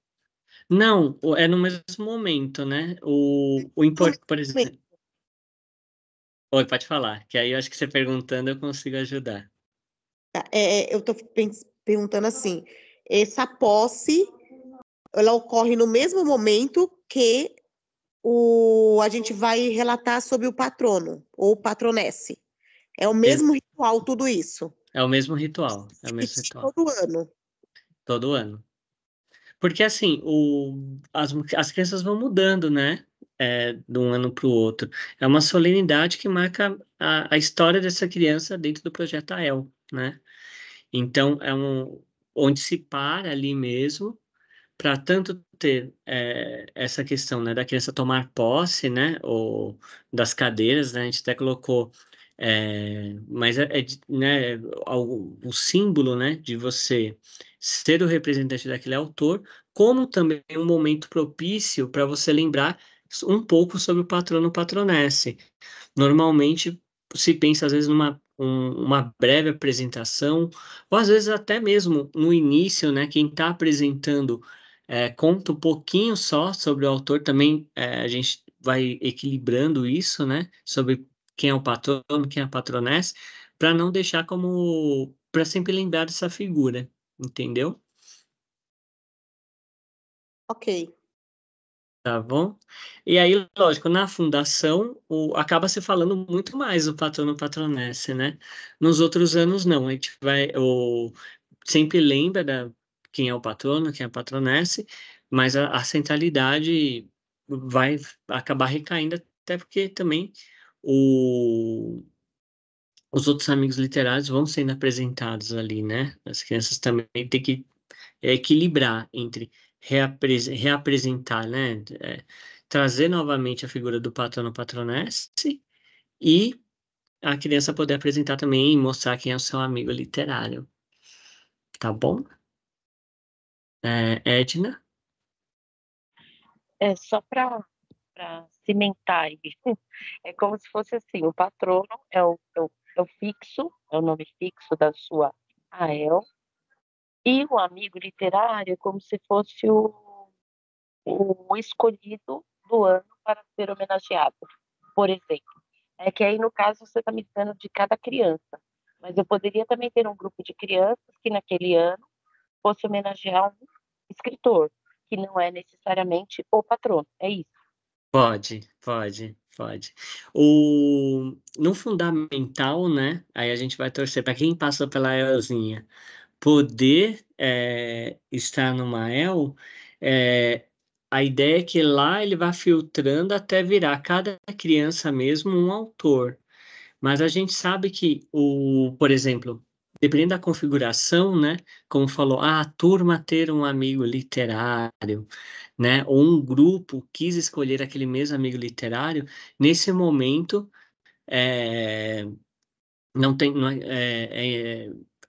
A: Não, é no mesmo momento, né? Por exemplo. Oi, pode falar, que aí eu acho que você perguntando eu consigo ajudar.
D: Eu estou perguntando assim, essa posse, ela ocorre no mesmo momento que a gente vai relatar sobre o patrono, ou patronesse. É o mesmo ritual, tudo isso?
A: É o mesmo ritual, é o mesmo ritual.
D: Todo ano?
A: Todo ano. Porque assim, as crianças vão mudando, né? De um ano para o outro. É uma solenidade que marca a história dessa criança dentro do projeto AEL, né? Então, onde se para ali mesmo, para tanto ter essa questão, né, da criança tomar posse, né, ou das cadeiras, né, a gente até colocou, mas né, o símbolo, né, de você ser o representante daquele autor, como também um momento propício para você lembrar um pouco sobre o patrono patronesse. Normalmente se pensa às vezes uma breve apresentação, ou às vezes até mesmo no início, né, quem está apresentando conta um pouquinho só sobre o autor, também a gente vai equilibrando isso, né? Sobre quem é o patrono, quem é a patronessa, para não deixar como... para sempre lembrar dessa figura, entendeu?
D: Ok.
A: Tá bom? E aí, lógico, na fundação acaba se falando muito mais o patrono patronesse, né? Nos outros anos, não. A gente sempre lembra quem é o patrono, quem é a patronesse, mas a centralidade vai acabar recaindo, até porque também os outros amigos literários vão sendo apresentados ali, né? As crianças também têm que equilibrar entre reapresentar, né? Trazer novamente a figura do patrono patronesse e a criança poder apresentar também e mostrar quem é o seu amigo literário. Tá bom? Edna?
C: Só para cimentar isso, é como se fosse assim, o patrono é o fixo, é o nome fixo da sua AEL, e o amigo literário é como se fosse o escolhido do ano para ser homenageado, por exemplo. É que aí, no caso, você está me dizendo de cada criança, mas eu poderia também ter um grupo de crianças que naquele ano fosse homenagear um escritor, que não é necessariamente o patrono, é isso.
A: Pode, pode, pode. No fundamental, né? Aí a gente vai torcer para quem passou pela ELzinha poder estar numa EL. A ideia é que lá ele vai filtrando até virar cada criança mesmo um autor. Mas a gente sabe que por exemplo, dependendo da configuração, né? Como falou, a turma ter um amigo literário, né? Ou um grupo quis escolher aquele mesmo amigo literário, nesse momento não tem, não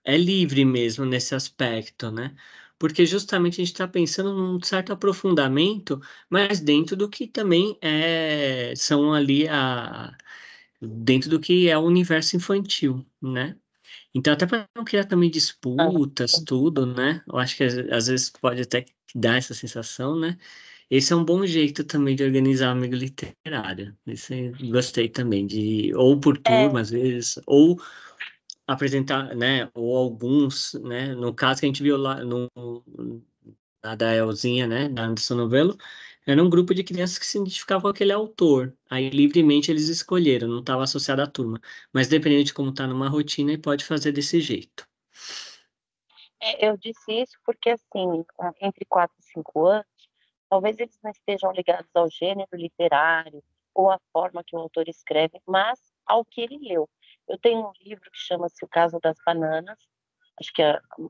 A: é livre mesmo nesse aspecto, né? Porque justamente a gente está pensando num certo aprofundamento, mas dentro do que também são ali dentro do que é o universo infantil, né? Então, até para não criar também disputas, tudo, né? Eu acho que às vezes pode até dar essa sensação, né? Esse é um bom jeito também de organizar amigo literário. Isso eu gostei também, ou por turma, às vezes, ou apresentar, né? Ou alguns, né? No caso que a gente viu lá na da Elzinha, né? Da Anderson Novelo, era um grupo de crianças que se identificavam com aquele autor. Aí livremente eles escolheram, não estava associado à turma. Mas dependendo de como está numa rotina, ele pode fazer desse jeito.
C: Eu disse isso porque, assim, entre 4 e 5 anos, talvez eles não estejam ligados ao gênero literário ou à forma que o autor escreve, mas ao que ele leu. Eu tenho um livro que chama-se O Caso das Bananas, acho que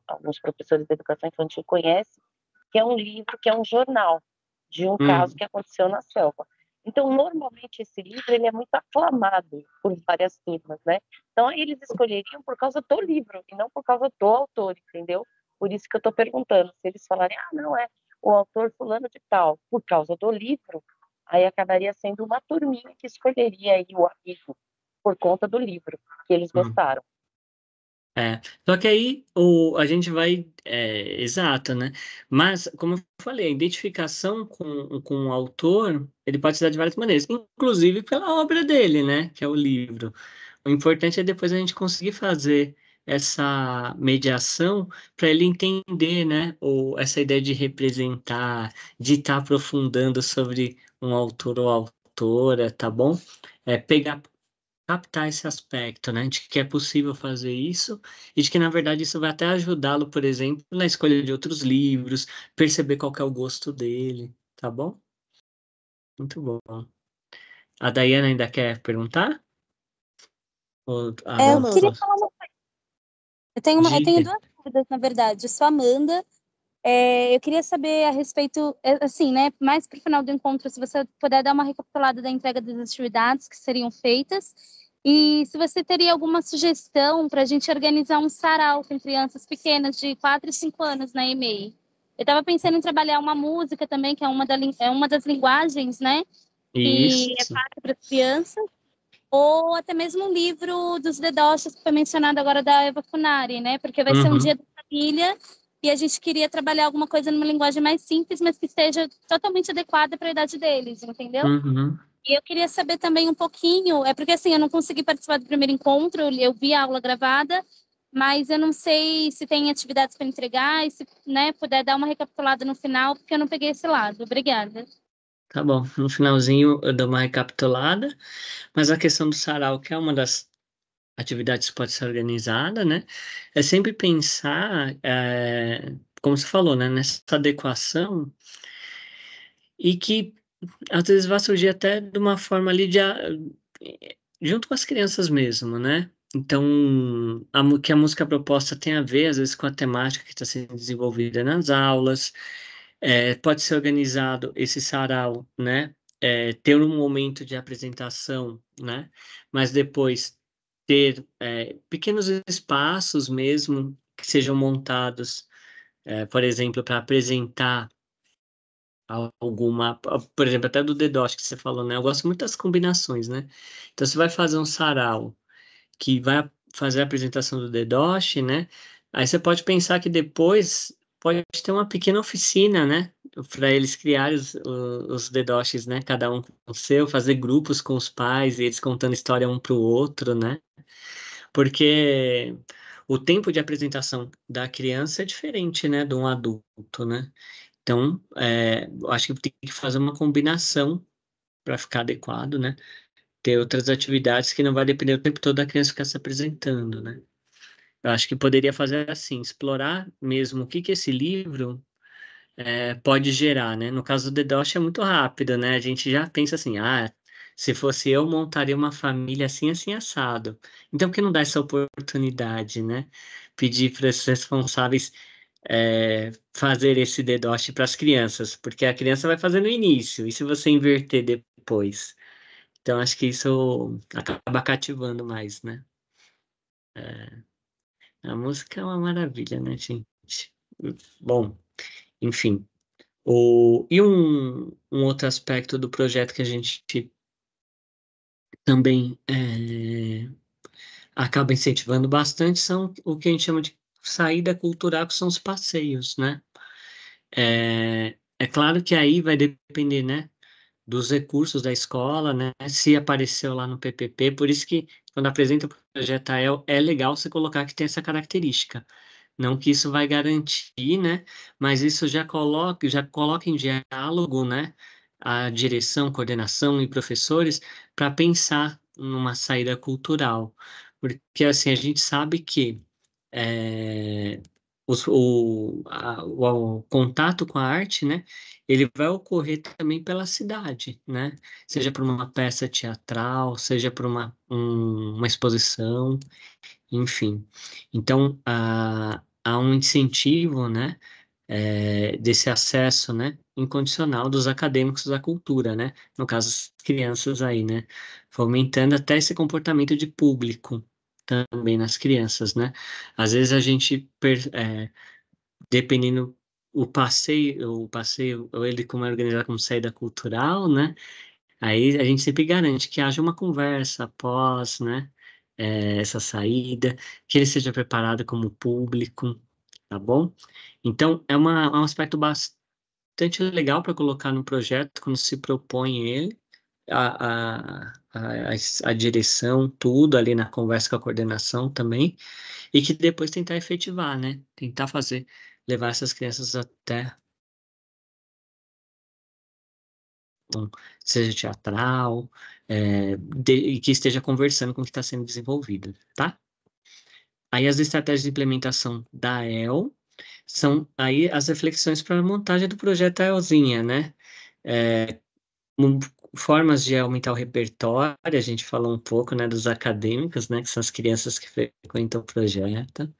C: alguns professores de educação infantil conhecem, que é um livro que é um jornal de um caso que aconteceu na selva. Então, normalmente, esse livro ele é muito aclamado por várias turmas, né? Então, eles escolheriam por causa do livro e não por causa do autor, entendeu? Por isso que eu estou perguntando. Se eles falarem, não é o autor fulano de tal, por causa do livro, aí acabaria sendo uma turminha que escolheria aí o amigo por conta do livro que eles gostaram.
A: Só que aí a gente vai, exato, né? Mas, como eu falei, a identificação com o autor, ele pode se dar de várias maneiras, inclusive pela obra dele, né? Que é o livro. O importante é depois a gente conseguir fazer essa mediação para ele entender, né? Essa ideia de representar, de estar aprofundando sobre um autor ou autora, tá bom? Pegar captar esse aspecto, né, de que é possível fazer isso e de que, na verdade, isso vai até ajudá-lo, por exemplo, na escolha de outros livros, perceber qual que é o gosto dele, tá bom? Muito bom. A Daiane ainda quer perguntar?
D: Eu
E: Eu
D: não.
E: queria falar uma coisa. Eu tenho
A: Diga.
E: duas dúvidas, na verdade. Eu sou Amanda. Eu queria saber a respeito, assim, né, mais para o final do encontro, se você puder dar uma recapitulada da entrega das atividades que seriam feitas e se você teria alguma sugestão para a gente organizar um sarau com crianças pequenas de 4 e 5 anos na EMEI. Eu estava pensando em trabalhar uma música também, que é uma das linguagens, né, que é
A: Isso.
E: fácil para as crianças, ou até mesmo um livro dos Dedoches, que foi mencionado agora, da Eva Funari, né, porque vai ser um dia da família. e a gente queria trabalhar alguma coisa numa linguagem mais simples, mas que esteja totalmente adequada para a idade deles, entendeu?
A: Uhum.
E: E eu queria saber também um pouquinho, é porque assim, eu não consegui participar do primeiro encontro, eu vi a aula gravada, mas eu não sei se tem atividades para entregar e se, né, puder dar uma recapitulada no final, porque eu não peguei esse lado. Obrigada.
A: Tá bom, no finalzinho eu dou uma recapitulada, mas a questão do sarau, que é uma das atividades que pode ser organizada, né? É sempre pensar, como você falou, né? Nessa adequação e que às vezes vai surgir até de uma forma ali junto com as crianças mesmo, né? Então, que a música proposta tem a ver, às vezes, com a temática que está sendo desenvolvida nas aulas. Pode ser organizado esse sarau, né? Ter um momento de apresentação, né? Mas depois ter pequenos espaços mesmo que sejam montados, por exemplo, para apresentar alguma, por exemplo, até do DDoS que você falou, né? Eu gosto muito das combinações, né? Então, você vai fazer um sarau que vai fazer a apresentação do DDoS, né? Aí você pode pensar que depois pode ter uma pequena oficina, né? Para eles criarem os DDoSes, né? Cada um com o seu, fazer grupos com os pais e eles contando história um para o outro, né? Porque o tempo de apresentação da criança é diferente, né? De um adulto, né? Então, eu acho que tem que fazer uma combinação para ficar adequado, né? Ter outras atividades que não vai depender o tempo todo da criança ficar se apresentando, né? Eu acho que poderia fazer assim, explorar mesmo o que que esse livro pode gerar, né? No caso do DDoS é muito rápido, né? A gente já pensa assim, se fosse eu, montaria uma família assim, assim, assado. Então, por que não dá essa oportunidade, né? Pedir para os responsáveis fazer esse DDoS para as crianças, porque a criança vai fazer no início, e se você inverter depois? Então, acho que isso acaba cativando mais, né? A música é uma maravilha, né, gente? Bom, enfim. E um outro aspecto do projeto que a gente também acaba incentivando bastante são o que a gente chama de saída cultural, que são os passeios, né? É claro que aí vai depender, né, dos recursos da escola, né? Se apareceu lá no PPP, por isso que quando apresenta o projeto AEL, é legal você colocar que tem essa característica. Não que isso vai garantir, né? Mas isso já coloca em diálogo, né? A direção, coordenação e professores para pensar numa saída cultural. Porque, assim, a gente sabe que é, o contato com a arte, né? Ele vai ocorrer também pela cidade, né? Seja por uma peça teatral, seja por uma exposição, enfim. Então, há um incentivo, né, desse acesso, né, incondicional dos acadêmicos à cultura, né, no caso, as crianças aí, né, fomentando até esse comportamento de público também nas crianças, né. Às vezes a gente, dependendo o passeio, ou ele como é organizado como saída cultural, né, aí a gente sempre garante que haja uma conversa após, né, essa saída, que ele seja preparado como público, tá bom? Então, é um aspecto bastante legal para colocar no projeto quando se propõe ele, a direção, tudo ali na conversa com a coordenação também, e que depois tentar efetivar, né? Tentar levar essas crianças até seja teatral, e que esteja conversando com o que está sendo desenvolvido, tá? Aí as estratégias de implementação da AEL são aí as reflexões para a montagem do projeto AELzinha, né? É, um, formas de aumentar o repertório, a gente falou um pouco, né, dos acadêmicos, né, que são as crianças que frequentam o projeto.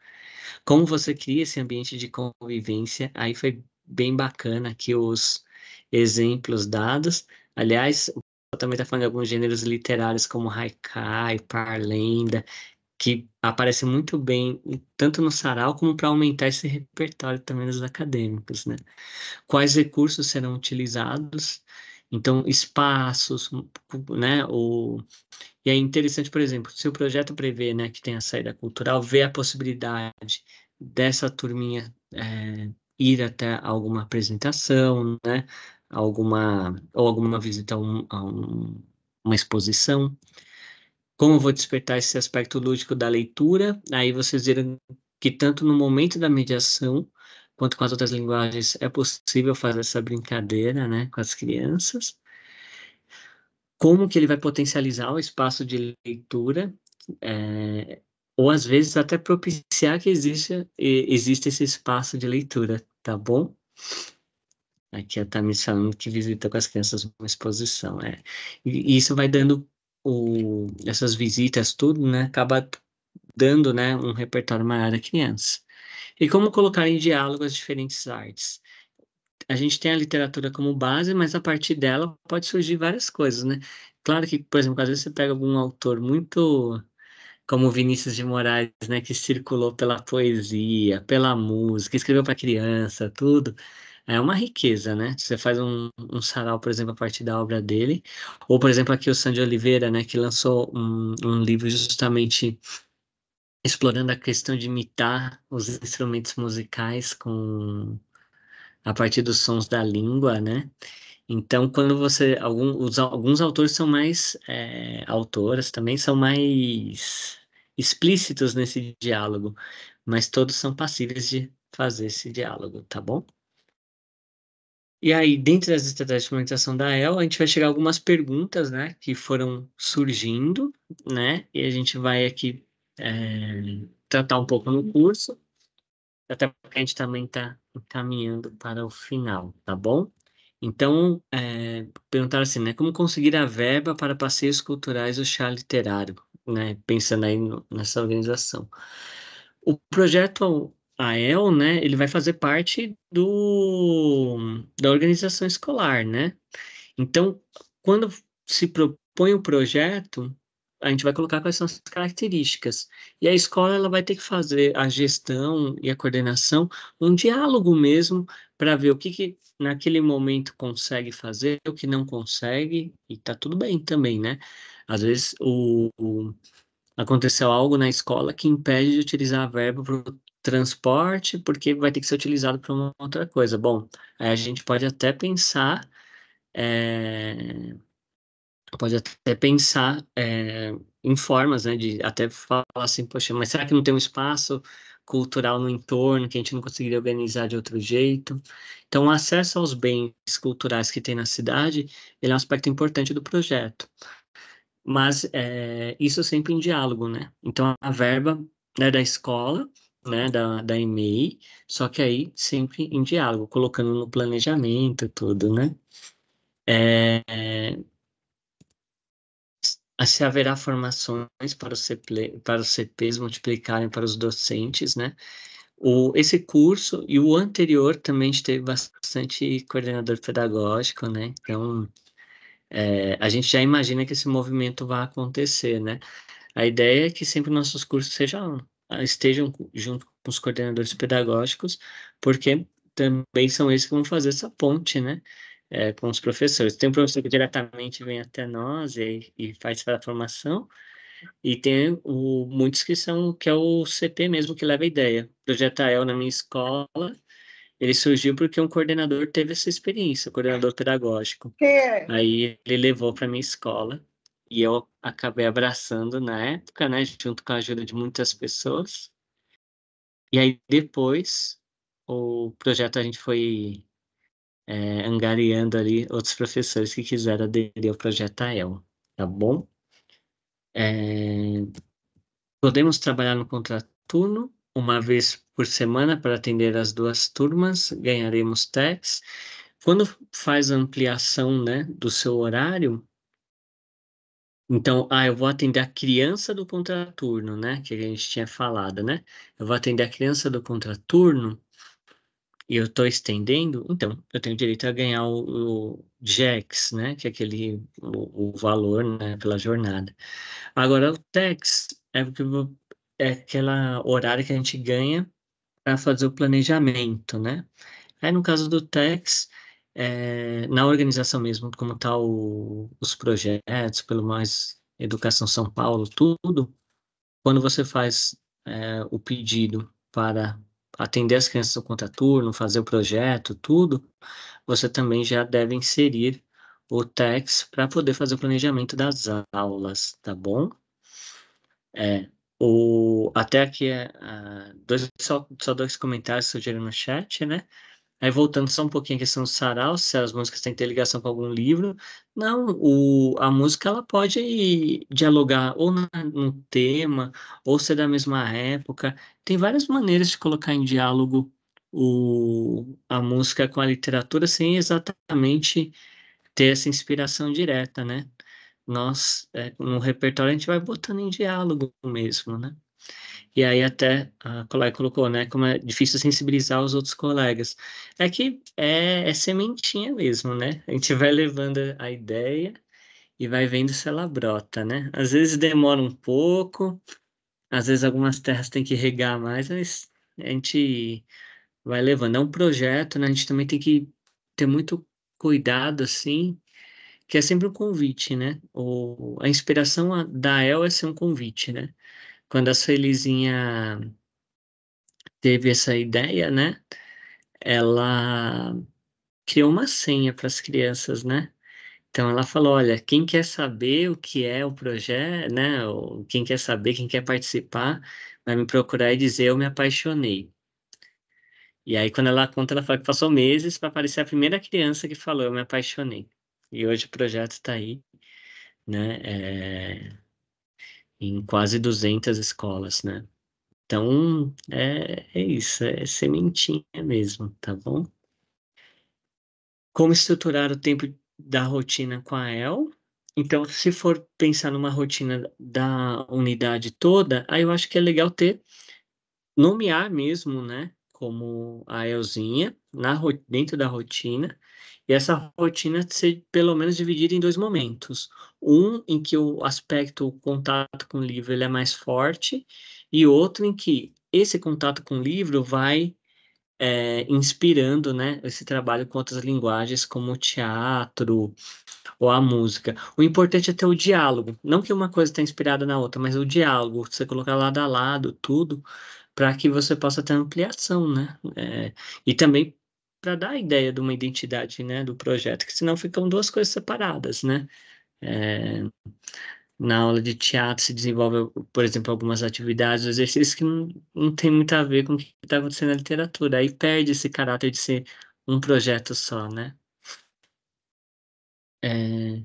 A: Como você cria esse ambiente de convivência, aí foi bem bacana aqui os exemplos dados. Aliás, eu também está falando de alguns gêneros literários como haikai, parlenda, que aparece muito bem tanto no sarau como para aumentar esse repertório também dos acadêmicos, né? Quais recursos serão utilizados? Então, espaços, né? E é interessante, por exemplo, se o projeto prevê, né, que tem a saída cultural, vê a possibilidade dessa turminha ir até alguma apresentação, né? Alguma visita uma exposição. Como eu vou despertar esse aspecto lúdico da leitura? Aí vocês viram que tanto no momento da mediação, quanto com as outras linguagens, é possível fazer essa brincadeira, né, com as crianças. Como que ele vai potencializar o espaço de leitura, ou às vezes até propiciar que exista esse espaço de leitura, tá bom? Aqui a Thamis falando que visita com as crianças uma exposição, E isso vai dando essas visitas, tudo, né? Acaba dando, né, um repertório maior à criança. E como colocar em diálogo as diferentes artes? A gente tem a literatura como base, mas a partir dela pode surgir várias coisas, né? Claro que, por exemplo, às vezes você pega algum autor muito como Vinícius de Moraes, né, que circulou pela poesia, pela música, escreveu para criança, tudo. É uma riqueza, né? Você faz um sarau, por exemplo, a partir da obra dele. Ou, por exemplo, aqui o Sandy Oliveira, né, que lançou um livro justamente explorando a questão de imitar os instrumentos musicais a partir dos sons da língua, né? Então, quando alguns autores são mais, autoras também são mais explícitos nesse diálogo, mas todos são passíveis de fazer esse diálogo, tá bom? E aí, dentro das estratégias de comunicação da EL, a gente vai chegar a algumas perguntas, né, que foram surgindo, né, e a gente vai aqui tratar um pouco no curso, até porque a gente também está encaminhando para o final, tá bom? Então, perguntaram assim, né, como conseguir a verba para passeios culturais do chá literário, né, pensando aí nessa organização. O projeto AEL, né, ele vai fazer parte da organização escolar, né? Então, quando se propõe o projeto, a gente vai colocar quais são as características. E a escola ela vai ter que fazer a gestão e a coordenação, um diálogo mesmo, para ver o que naquele momento consegue fazer, o que não consegue, e tá tudo bem também, né? Às vezes aconteceu algo na escola que impede de utilizar a verba para o transporte, porque vai ter que ser utilizado para uma outra coisa. Bom, aí a gente pode até pensar em formas, né, de até falar assim, poxa, mas será que não tem um espaço cultural no entorno que a gente não conseguiria organizar de outro jeito? Então, o acesso aos bens culturais que tem na cidade, ele é um aspecto importante do projeto. Mas isso sempre em diálogo, né? Então, a verba é da escola, né, da EMEI, só que aí sempre em diálogo, colocando no planejamento tudo, né? Se haverá formações para os CPs multiplicarem para os docentes, né? Esse curso e o anterior também a gente teve bastante coordenador pedagógico, né? Então, a gente já imagina que esse movimento vai acontecer, né? A ideia é que sempre nossos cursos estejam junto com os coordenadores pedagógicos, porque também são eles que vão fazer essa ponte, né, com os professores. Tem um professor que diretamente vem até nós e faz a formação, e tem muitos que é o CP mesmo que leva a ideia. O Projeto AEL na minha escola, ele surgiu porque um coordenador teve essa experiência, coordenador pedagógico. Aí ele levou para minha escola e eu acabei abraçando na época, né, junto com a ajuda de muitas pessoas. E aí depois o projeto a gente foi angariando ali outros professores que quiseram aderir ao projeto AEL, tá bom? Podemos trabalhar no contraturno uma vez por semana para atender as duas turmas, ganharemos tax. Quando faz a ampliação, né, do seu horário, então, eu vou atender a criança do contraturno, né, que a gente tinha falado, né? Eu vou atender a criança do contraturno e eu estou estendendo, então, eu tenho direito a ganhar o JEX, né, que é o valor, né, pela jornada. Agora, o TEX é aquela horário que a gente ganha para fazer o planejamento, né? Aí, no caso do TEX, na organização mesmo, como tá os projetos, pelo mais Educação São Paulo, tudo, quando você faz o pedido para atender as crianças no contraturno, fazer o projeto, tudo, você também já deve inserir o TEX para poder fazer o planejamento das aulas, tá bom? Até aqui, só dois comentários surgiram no chat, né? Aí voltando só um pouquinho à questão do sarau, se as músicas têm que ter ligação com algum livro. Não, a música ela pode dialogar ou no tema, ou ser da mesma época. Tem várias maneiras de colocar em diálogo a música com a literatura sem exatamente ter essa inspiração direta, né? No repertório, a gente vai botando em diálogo mesmo, né? E aí até a colega colocou, né, como é difícil sensibilizar os outros colegas. É que é sementinha mesmo, né? A gente vai levando a ideia e vai vendo se ela brota, né? Às vezes demora um pouco, às vezes algumas terras tem que regar mais, mas a gente vai levando. É um projeto, né? A gente também tem que ter muito cuidado, assim, que é sempre um convite, né? A inspiração da El é ser um convite, né? Quando a Felizinha teve essa ideia, né? Ela criou uma senha para as crianças, né? Então ela falou, olha, quem quer saber o que é o projeto, né? Ou quem quer saber, quem quer participar, vai me procurar e dizer eu me apaixonei. E aí quando ela conta, ela fala que passou meses para aparecer a primeira criança que falou eu me apaixonei. E hoje o projeto está aí, né? Em quase 200 escolas, né? Então, é isso, é sementinha mesmo, tá bom? Como estruturar o tempo da rotina com a El? Então, se for pensar numa rotina da unidade toda, aí eu acho que é legal nomear mesmo, né? Como a Elzinha, dentro da rotina, e essa rotina ser pelo menos dividida em dois momentos. Um em que o aspecto, o contato com o livro, ele é mais forte, e outro em que esse contato com o livro vai inspirando, né, esse trabalho com outras linguagens, como o teatro ou a música. O importante é ter o diálogo, não que uma coisa está inspirada na outra, mas o diálogo, você colocar lado a lado, tudo, para que você possa ter ampliação, né? E também para dar a ideia de uma identidade, né, do projeto, que senão ficam duas coisas separadas, né? É, na aula de teatro se desenvolve, por exemplo, algumas atividades, exercícios que não tem muito a ver com o que está acontecendo na literatura. Aí perde esse caráter de ser um projeto só, né? É,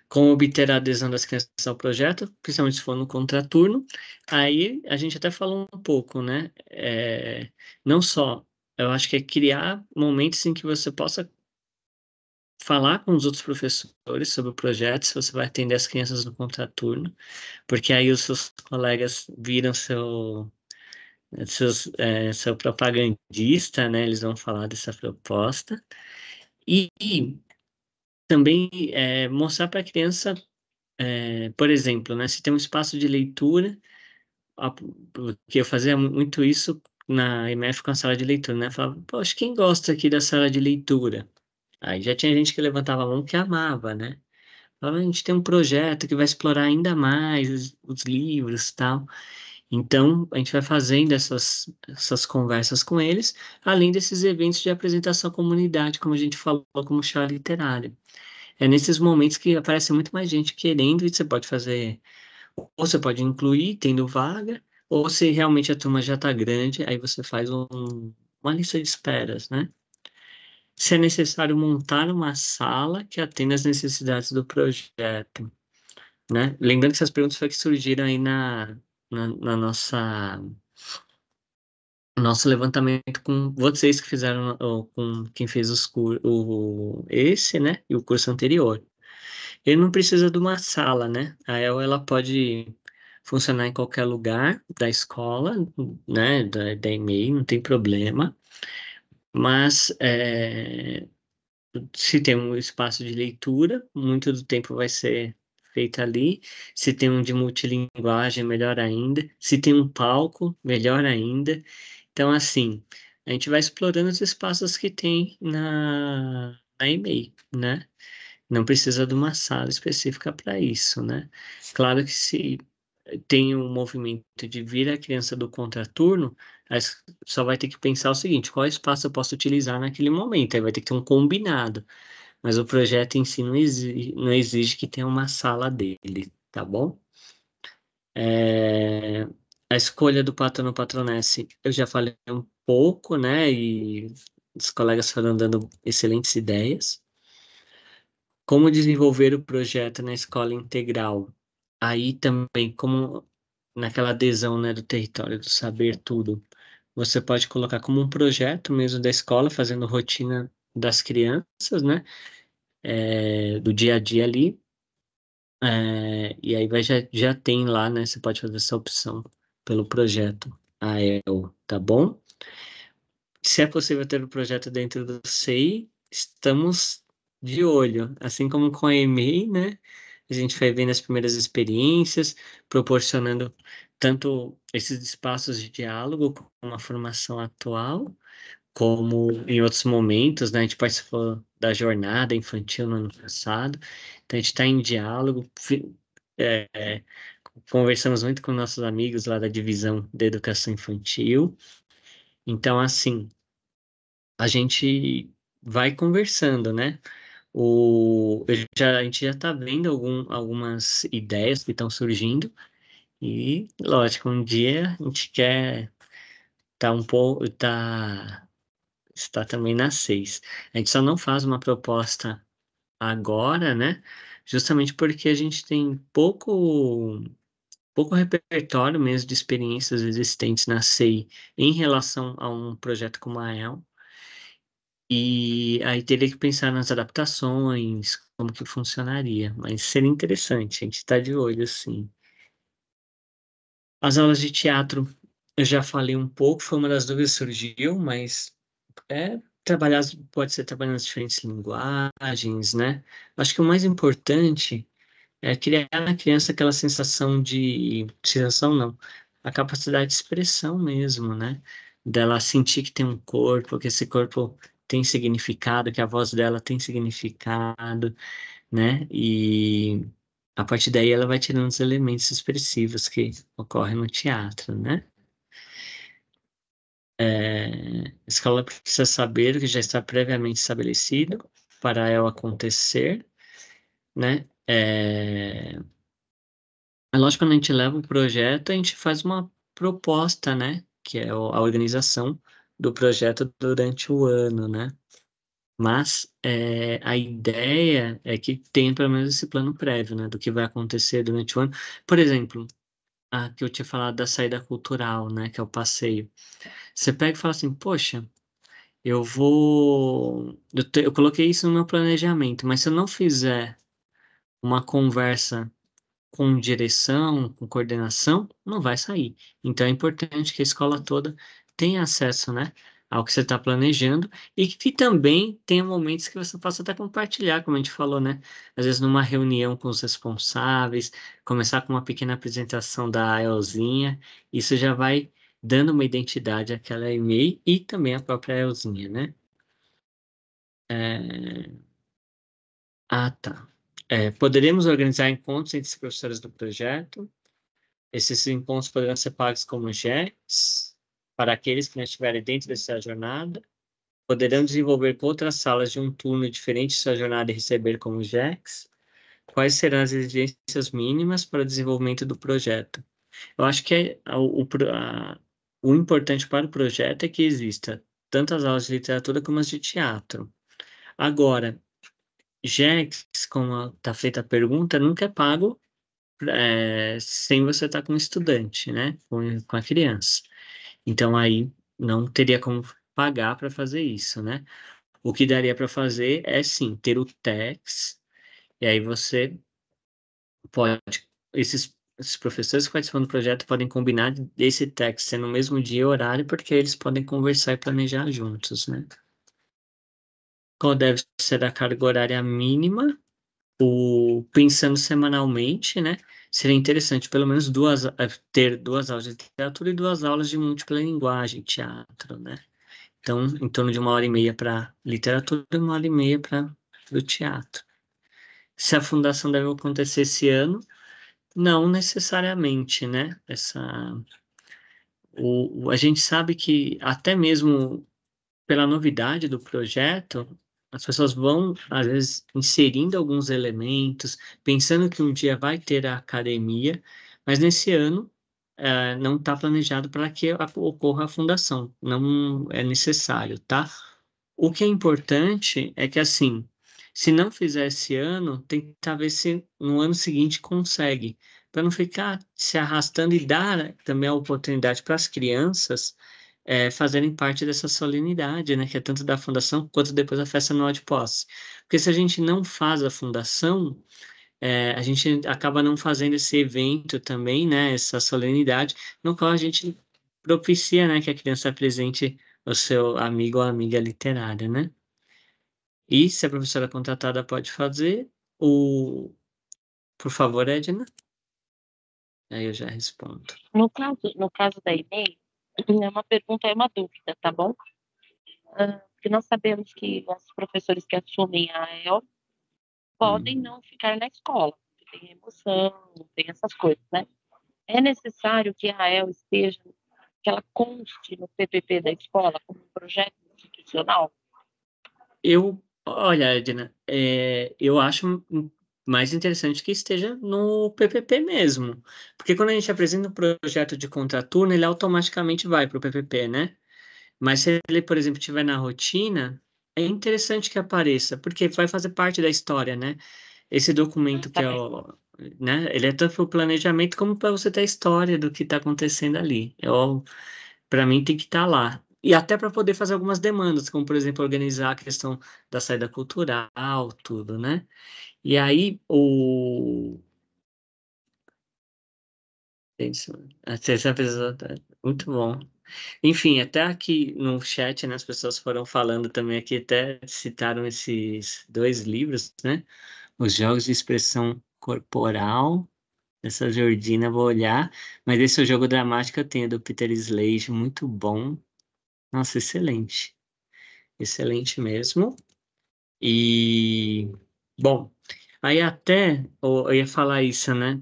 A: como obter a adesão das crianças ao projeto, principalmente se for no contraturno. Aí a gente até falou um pouco, né? Não só, eu acho que é criar momentos em que você possa falar com os outros professores sobre o projeto, se você vai atender as crianças no contraturno, porque aí os seus colegas viram seu propagandista, né? Eles vão falar dessa proposta. E também mostrar para a criança, por exemplo, né? Se tem um espaço de leitura, porque eu fazia muito isso na IMF com a sala de leitura, né? Falava, poxa, quem gosta aqui da sala de leitura? Aí já tinha gente que levantava a mão que amava, né? Falava, a gente tem um projeto que vai explorar ainda mais os livros e tal. Então, a gente vai fazendo essas conversas com eles, além desses eventos de apresentação à comunidade, como a gente falou, como chá literário. É nesses momentos que aparece muito mais gente querendo, e você pode fazer, ou você pode incluir, tendo vaga, ou se realmente a turma já está grande, aí você faz uma lista de esperas, né? Se é necessário montar uma sala que atenda às necessidades do projeto, né? Lembrando que essas perguntas foi que surgiram aí na nosso levantamento com vocês que fizeram, ou com quem fez esse, né, e o curso anterior. Ele não precisa de uma sala, né? A EL, ela pode funcionar em qualquer lugar da escola, né, da e-mail, não tem problema, mas se tem um espaço de leitura, muito do tempo vai ser feito ali. Se tem um de multilinguagem, melhor ainda. Se tem um palco, melhor ainda. Então, assim, a gente vai explorando os espaços que tem na e-mail, né? Não precisa de uma sala específica para isso, né? Claro que se tem um movimento de vir a criança do contraturno, aí só vai ter que pensar o seguinte, qual espaço eu posso utilizar naquele momento, aí vai ter que ter um combinado, mas o projeto em si não exige que tenha uma sala dele, tá bom? A escolha do patrono patronesse, eu já falei um pouco, né, e os colegas foram dando excelentes ideias. Como desenvolver o projeto na escola integral? Aí também, como naquela adesão, né, do território do saber tudo, você pode colocar como um projeto mesmo da escola, fazendo rotina das crianças, né, do dia a dia ali, e aí já tem lá, né, você pode fazer essa opção pelo projeto AEL, tá bom? Se é possível ter o projeto dentro do SEI, estamos de olho, assim como com a EMEI, né? A gente vai vendo as primeiras experiências, proporcionando tanto esses espaços de diálogo com a formação atual, como em outros momentos, né? A gente participou da jornada infantil no ano passado, então a gente está em diálogo, conversamos muito com nossos amigos lá da divisão de educação infantil. Então, assim, a gente vai conversando, né? A gente já está vendo algumas ideias que estão surgindo e, lógico, um dia a gente quer tá um pouco, está também nas 6. A gente só não faz uma proposta agora, né? Justamente porque a gente tem pouco repertório mesmo de experiências existentes na SEI em relação a um projeto como a EL. E aí teria que pensar nas adaptações, como que funcionaria, mas seria interessante, a gente está de olho, sim. As aulas de teatro, eu já falei um pouco, foi uma das dúvidas que surgiu, mas trabalhar, pode ser trabalhando as diferentes linguagens, né? Acho que o mais importante é criar na criança aquela sensação não, a capacidade de expressão mesmo, né? Dela sentir que tem um corpo, que esse corpo tem significado, que a voz dela tem significado, né? E a partir daí ela vai tirando os elementos expressivos que ocorrem no teatro, né? A escola precisa saber o que já está previamente estabelecido para ela acontecer, né? É lógico, quando a gente leva o projeto, a gente faz uma proposta, né? Que é a organização do projeto durante o ano, né? Mas a ideia é que tenha pelo menos esse plano prévio, né? Do que vai acontecer durante o ano. Por exemplo, a que eu tinha falado da saída cultural, né? Que é o passeio. Você pega e fala assim, poxa, eu coloquei isso no meu planejamento, mas se eu não fizer uma conversa com direção, com coordenação, não vai sair. Então é importante que a escola toda tenha acesso, né, ao que você está planejando e que também tenha momentos que você possa até compartilhar, como a gente falou, né? Às vezes numa reunião com os responsáveis, começar com uma pequena apresentação da Elzinha, isso já vai dando uma identidade àquela e-mail e também à própria Elzinha, né? Tá. Poderíamos organizar encontros entre os professores do projeto. Esses encontros poderão ser pagos como JECs para aqueles que não estiverem dentro dessa jornada. Poderão desenvolver com outras salas de um turno diferente sua jornada e receber como JECs. Quais serão as exigências mínimas para o desenvolvimento do projeto? Eu acho que o importante para o projeto é que exista tanto as aulas de literatura como as de teatro. Agora, JECs, como está feita a pergunta, nunca é pago sem você estar com o estudante, né? Com a criança. Então, aí não teria como pagar para fazer isso, né? O que daria para fazer é, sim, ter o TEX, e aí você pode... Esses professores que participam do projeto podem combinar desse TEX ser no mesmo dia e horário, porque eles podem conversar e planejar juntos, né? Qual deve ser a carga horária mínima? Pensando semanalmente, né? Seria interessante pelo menos ter 2 aulas de literatura e 2 aulas de múltipla linguagem, teatro, né? Então, em torno de 1h30 para literatura e 1h30 para o teatro. Se a fundação deve acontecer esse ano, Não necessariamente, né? A gente sabe que até mesmo pela novidade do projeto, as pessoas vão, às vezes, inserindo alguns elementos, pensando que um dia vai ter a academia, mas nesse ano não está planejado para que ocorra a fundação, não é necessário, tá? O que é importante é que, assim, se não fizer esse ano, tentar ver se no ano seguinte consegue, para não ficar se arrastando e dar também a oportunidade para as crianças fazerem parte dessa solenidade, né, que é tanto da fundação quanto depois da festa anual de posse. Porque se a gente não faz a fundação, a gente acaba não fazendo esse evento também, né, essa solenidade, no qual a gente propicia, né, que a criança apresente o seu amigo ou amiga literária, né? E se a professora contratada pode fazer, por favor, Edna, aí eu já respondo.
C: No caso da ENEM, é uma pergunta, é uma dúvida, tá bom? Porque nós sabemos que os professores que assumem a AEL podem não ficar na escola, porque tem remoção, tem essas coisas, né? É necessário que a AEL esteja, que ela conste no PPP da escola como um projeto institucional?
A: Olha, Edna, eu acho mais interessante que esteja no PPP mesmo, porque quando a gente apresenta um projeto de contraturno, ele automaticamente vai para o PPP, né? Mas se ele, por exemplo, estiver na rotina, é interessante que apareça, porque vai fazer parte da história, né? Esse documento que
C: Tá
A: é
C: bem.
A: o, né? Ele é tanto para o planejamento como para você ter a história do que está acontecendo ali. Para mim tem que estar lá. E até para poder fazer algumas demandas, como, por exemplo, organizar a questão da saída cultural, tudo, né? E aí, a terceira pessoa, muito bom. Enfim, até aqui no chat, né, as pessoas foram falando também aqui, até citaram esses dois livros, né? Os Jogos de Expressão Corporal, essa Jordina, vou olhar. Mas esse é o jogo dramático, eu tenho do Peter Slade, muito bom. Nossa, excelente. Excelente mesmo. E, bom, aí até, eu ia falar isso, né?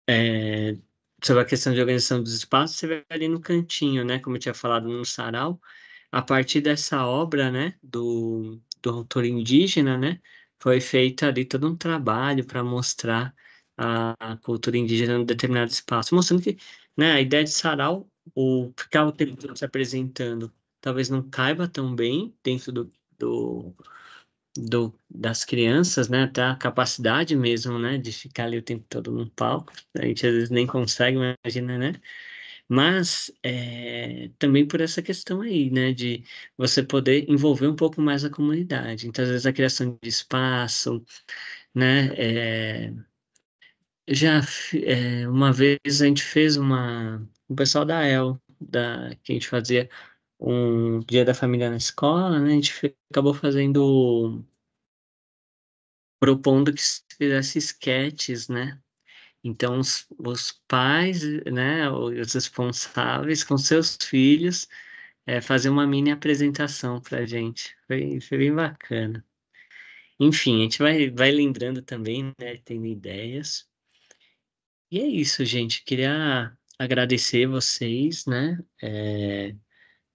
A: É, sobre a questão de organização dos espaços, você vê ali no cantinho, né? Como eu tinha falado no sarau, a partir dessa obra, né? Do autor indígena, né? Foi feito ali todo um trabalho para mostrar a cultura indígena em um determinado espaço, mostrando que, né? A ideia de sarau, ficar o tempo todo se apresentando, talvez não caiba tão bem dentro do das crianças, né? Até a capacidade mesmo, né? De ficar ali o tempo todo no palco. A gente às vezes nem consegue, imagina, né? Mas também por essa questão aí, né? De você poder envolver um pouco mais a comunidade. Então, às vezes, a criação de espaço, né? Uma vez a gente fez o pessoal da EL, que a gente fazia um dia da família na escola, né? A gente acabou fazendo propondo que se fizesse esquetes, né? Então, os pais, né, os responsáveis com seus filhos, fazer uma mini apresentação para a gente. Foi bem bacana. Enfim, a gente vai lembrando também, né, tendo ideias. E é isso, gente. Queria agradecer vocês, né,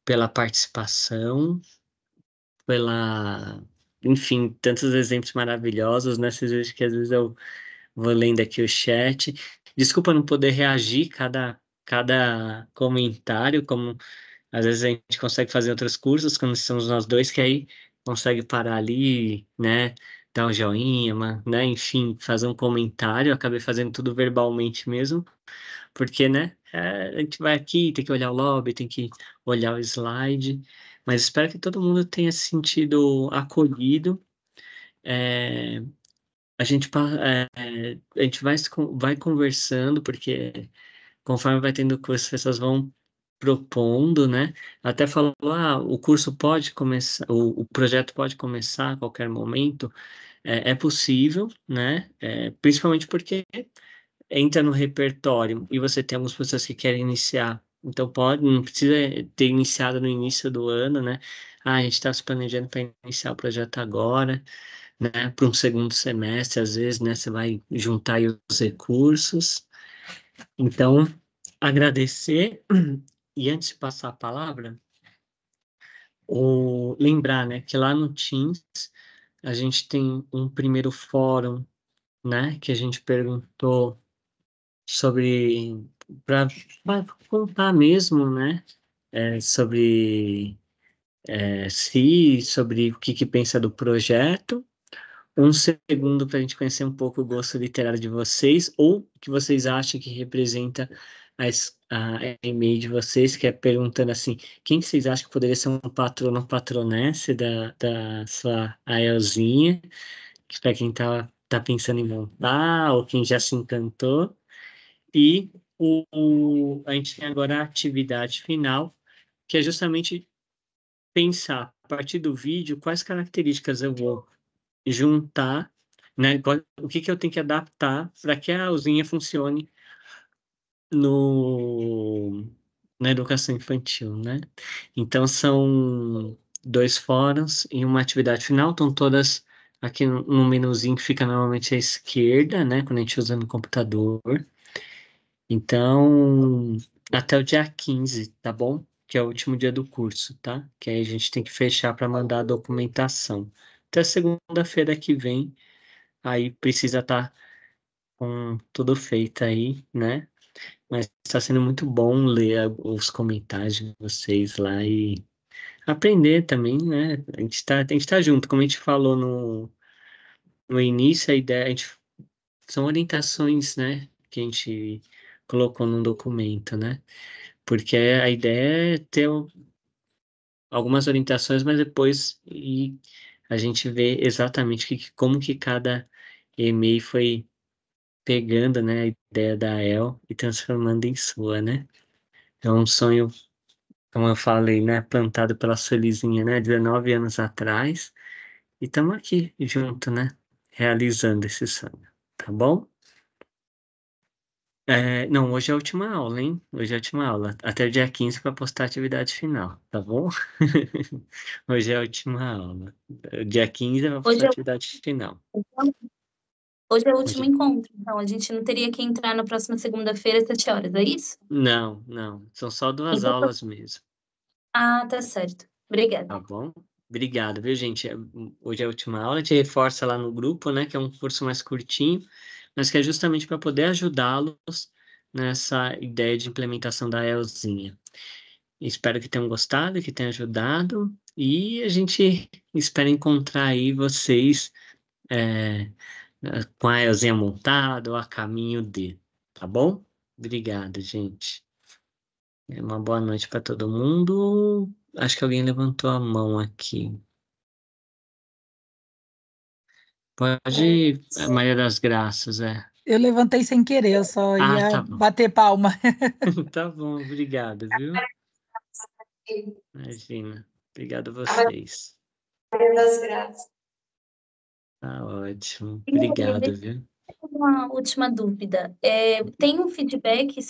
A: pela participação, enfim, tantos exemplos maravilhosos, né? Vocês veem que às vezes eu vou lendo aqui o chat. Desculpa não poder reagir cada comentário, como às vezes a gente consegue fazer outros cursos, quando estamos nós dois, que aí consegue parar ali, né? Dar um joinha, né? Enfim, fazer um comentário. Eu acabei fazendo tudo verbalmente mesmo, porque, né? A gente vai aqui, tem que olhar o lobby, tem que olhar o slide, mas espero que todo mundo tenha se sentido acolhido. É, a gente vai conversando, porque conforme vai tendo curso, as pessoas vão propondo, né? Até falou, o curso pode começar, o projeto pode começar a qualquer momento. É possível, né? Principalmente porque entra no repertório e você tem algumas pessoas que querem iniciar. Então não precisa ter iniciado no início do ano, né? A gente está se planejando para iniciar o projeto agora, né, para um segundo semestre, às vezes, né, você vai juntar aí os recursos. Então, agradecer, e antes de passar a palavra, lembrar, né, que lá no Teams a gente tem um primeiro fórum, né, que a gente perguntou sobre, para contar mesmo, né, sobre sobre o que pensa do projeto. Um segundo para a gente conhecer um pouco o gosto literário de vocês, ou o que vocês acham que representa a e-mail de vocês, que é perguntando assim, quem vocês acham que poderia ser um patrono ou patronesse da sua AELzinha, que para quem tá pensando em montar, ou quem já se encantou. E a gente tem agora a atividade final, que é justamente pensar, a partir do vídeo, quais características eu vou juntar, né? O que eu tenho que adaptar para que a aulinha funcione no, na educação infantil, né? Então, são 2 fóruns e uma atividade final, estão todas aqui no menuzinho que fica normalmente à esquerda, né? Quando a gente usa no computador. Então, até o dia 15, tá bom? Que é o último dia do curso, tá? Que aí a gente tem que fechar para mandar a documentação. Até segunda-feira que vem, aí precisa estar com tudo feito aí, né? Mas está sendo muito bom ler os comentários de vocês lá e aprender também, né? A gente tá junto, como a gente falou no início, a ideia, são orientações, né? Que a gente colocou num documento, né? Porque a ideia é ter algumas orientações, mas depois a gente vê exatamente como que cada e-mail foi pegando, né, a ideia da El e transformando em sua, né? É um sonho, como eu falei, né, plantado pela Suelizinha, né, 19 anos atrás, e estamos aqui junto, né, realizando esse sonho, tá bom? Não, hoje é a última aula, hein? Hoje é a última aula. Até o dia 15 para postar a atividade final, tá bom? Hoje é a última aula. Dia 15 para postar
E: Hoje
A: a
E: é,
A: atividade final.
E: hoje é o último
A: Hoje...
E: encontro, então a gente não teria que entrar na próxima segunda-feira às 7 horas, é isso?
A: Não, não. São só 2
E: Então,
A: aulas mesmo,
E: ah, tá certo. Obrigada.
A: tá bom? Obrigado, viu, gente? Hoje é a última aula. A gente reforça lá no grupo, né? Que é um curso mais curtinho, mas que é justamente para poder ajudá-los nessa ideia de implementação da ELzinha. Espero que tenham gostado, que tenha ajudado, e a gente espera encontrar aí vocês é, com a ELzinha montada ou a caminho de, tá bom? Obrigado, gente. Uma boa noite para todo mundo. Acho que alguém levantou a mão aqui. Pode, Maria das Graças, é.
F: Eu levantei sem querer, eu só
A: Ah,
F: ia
A: tá bom.
F: bater palma.
A: Tá bom, obrigado, viu? Imagina. Obrigado a vocês.
E: Das graças.
A: Tá ótimo.
E: E,
A: Obrigado,
E: deixa
A: viu?
E: eu ter uma última dúvida. Tem um feedback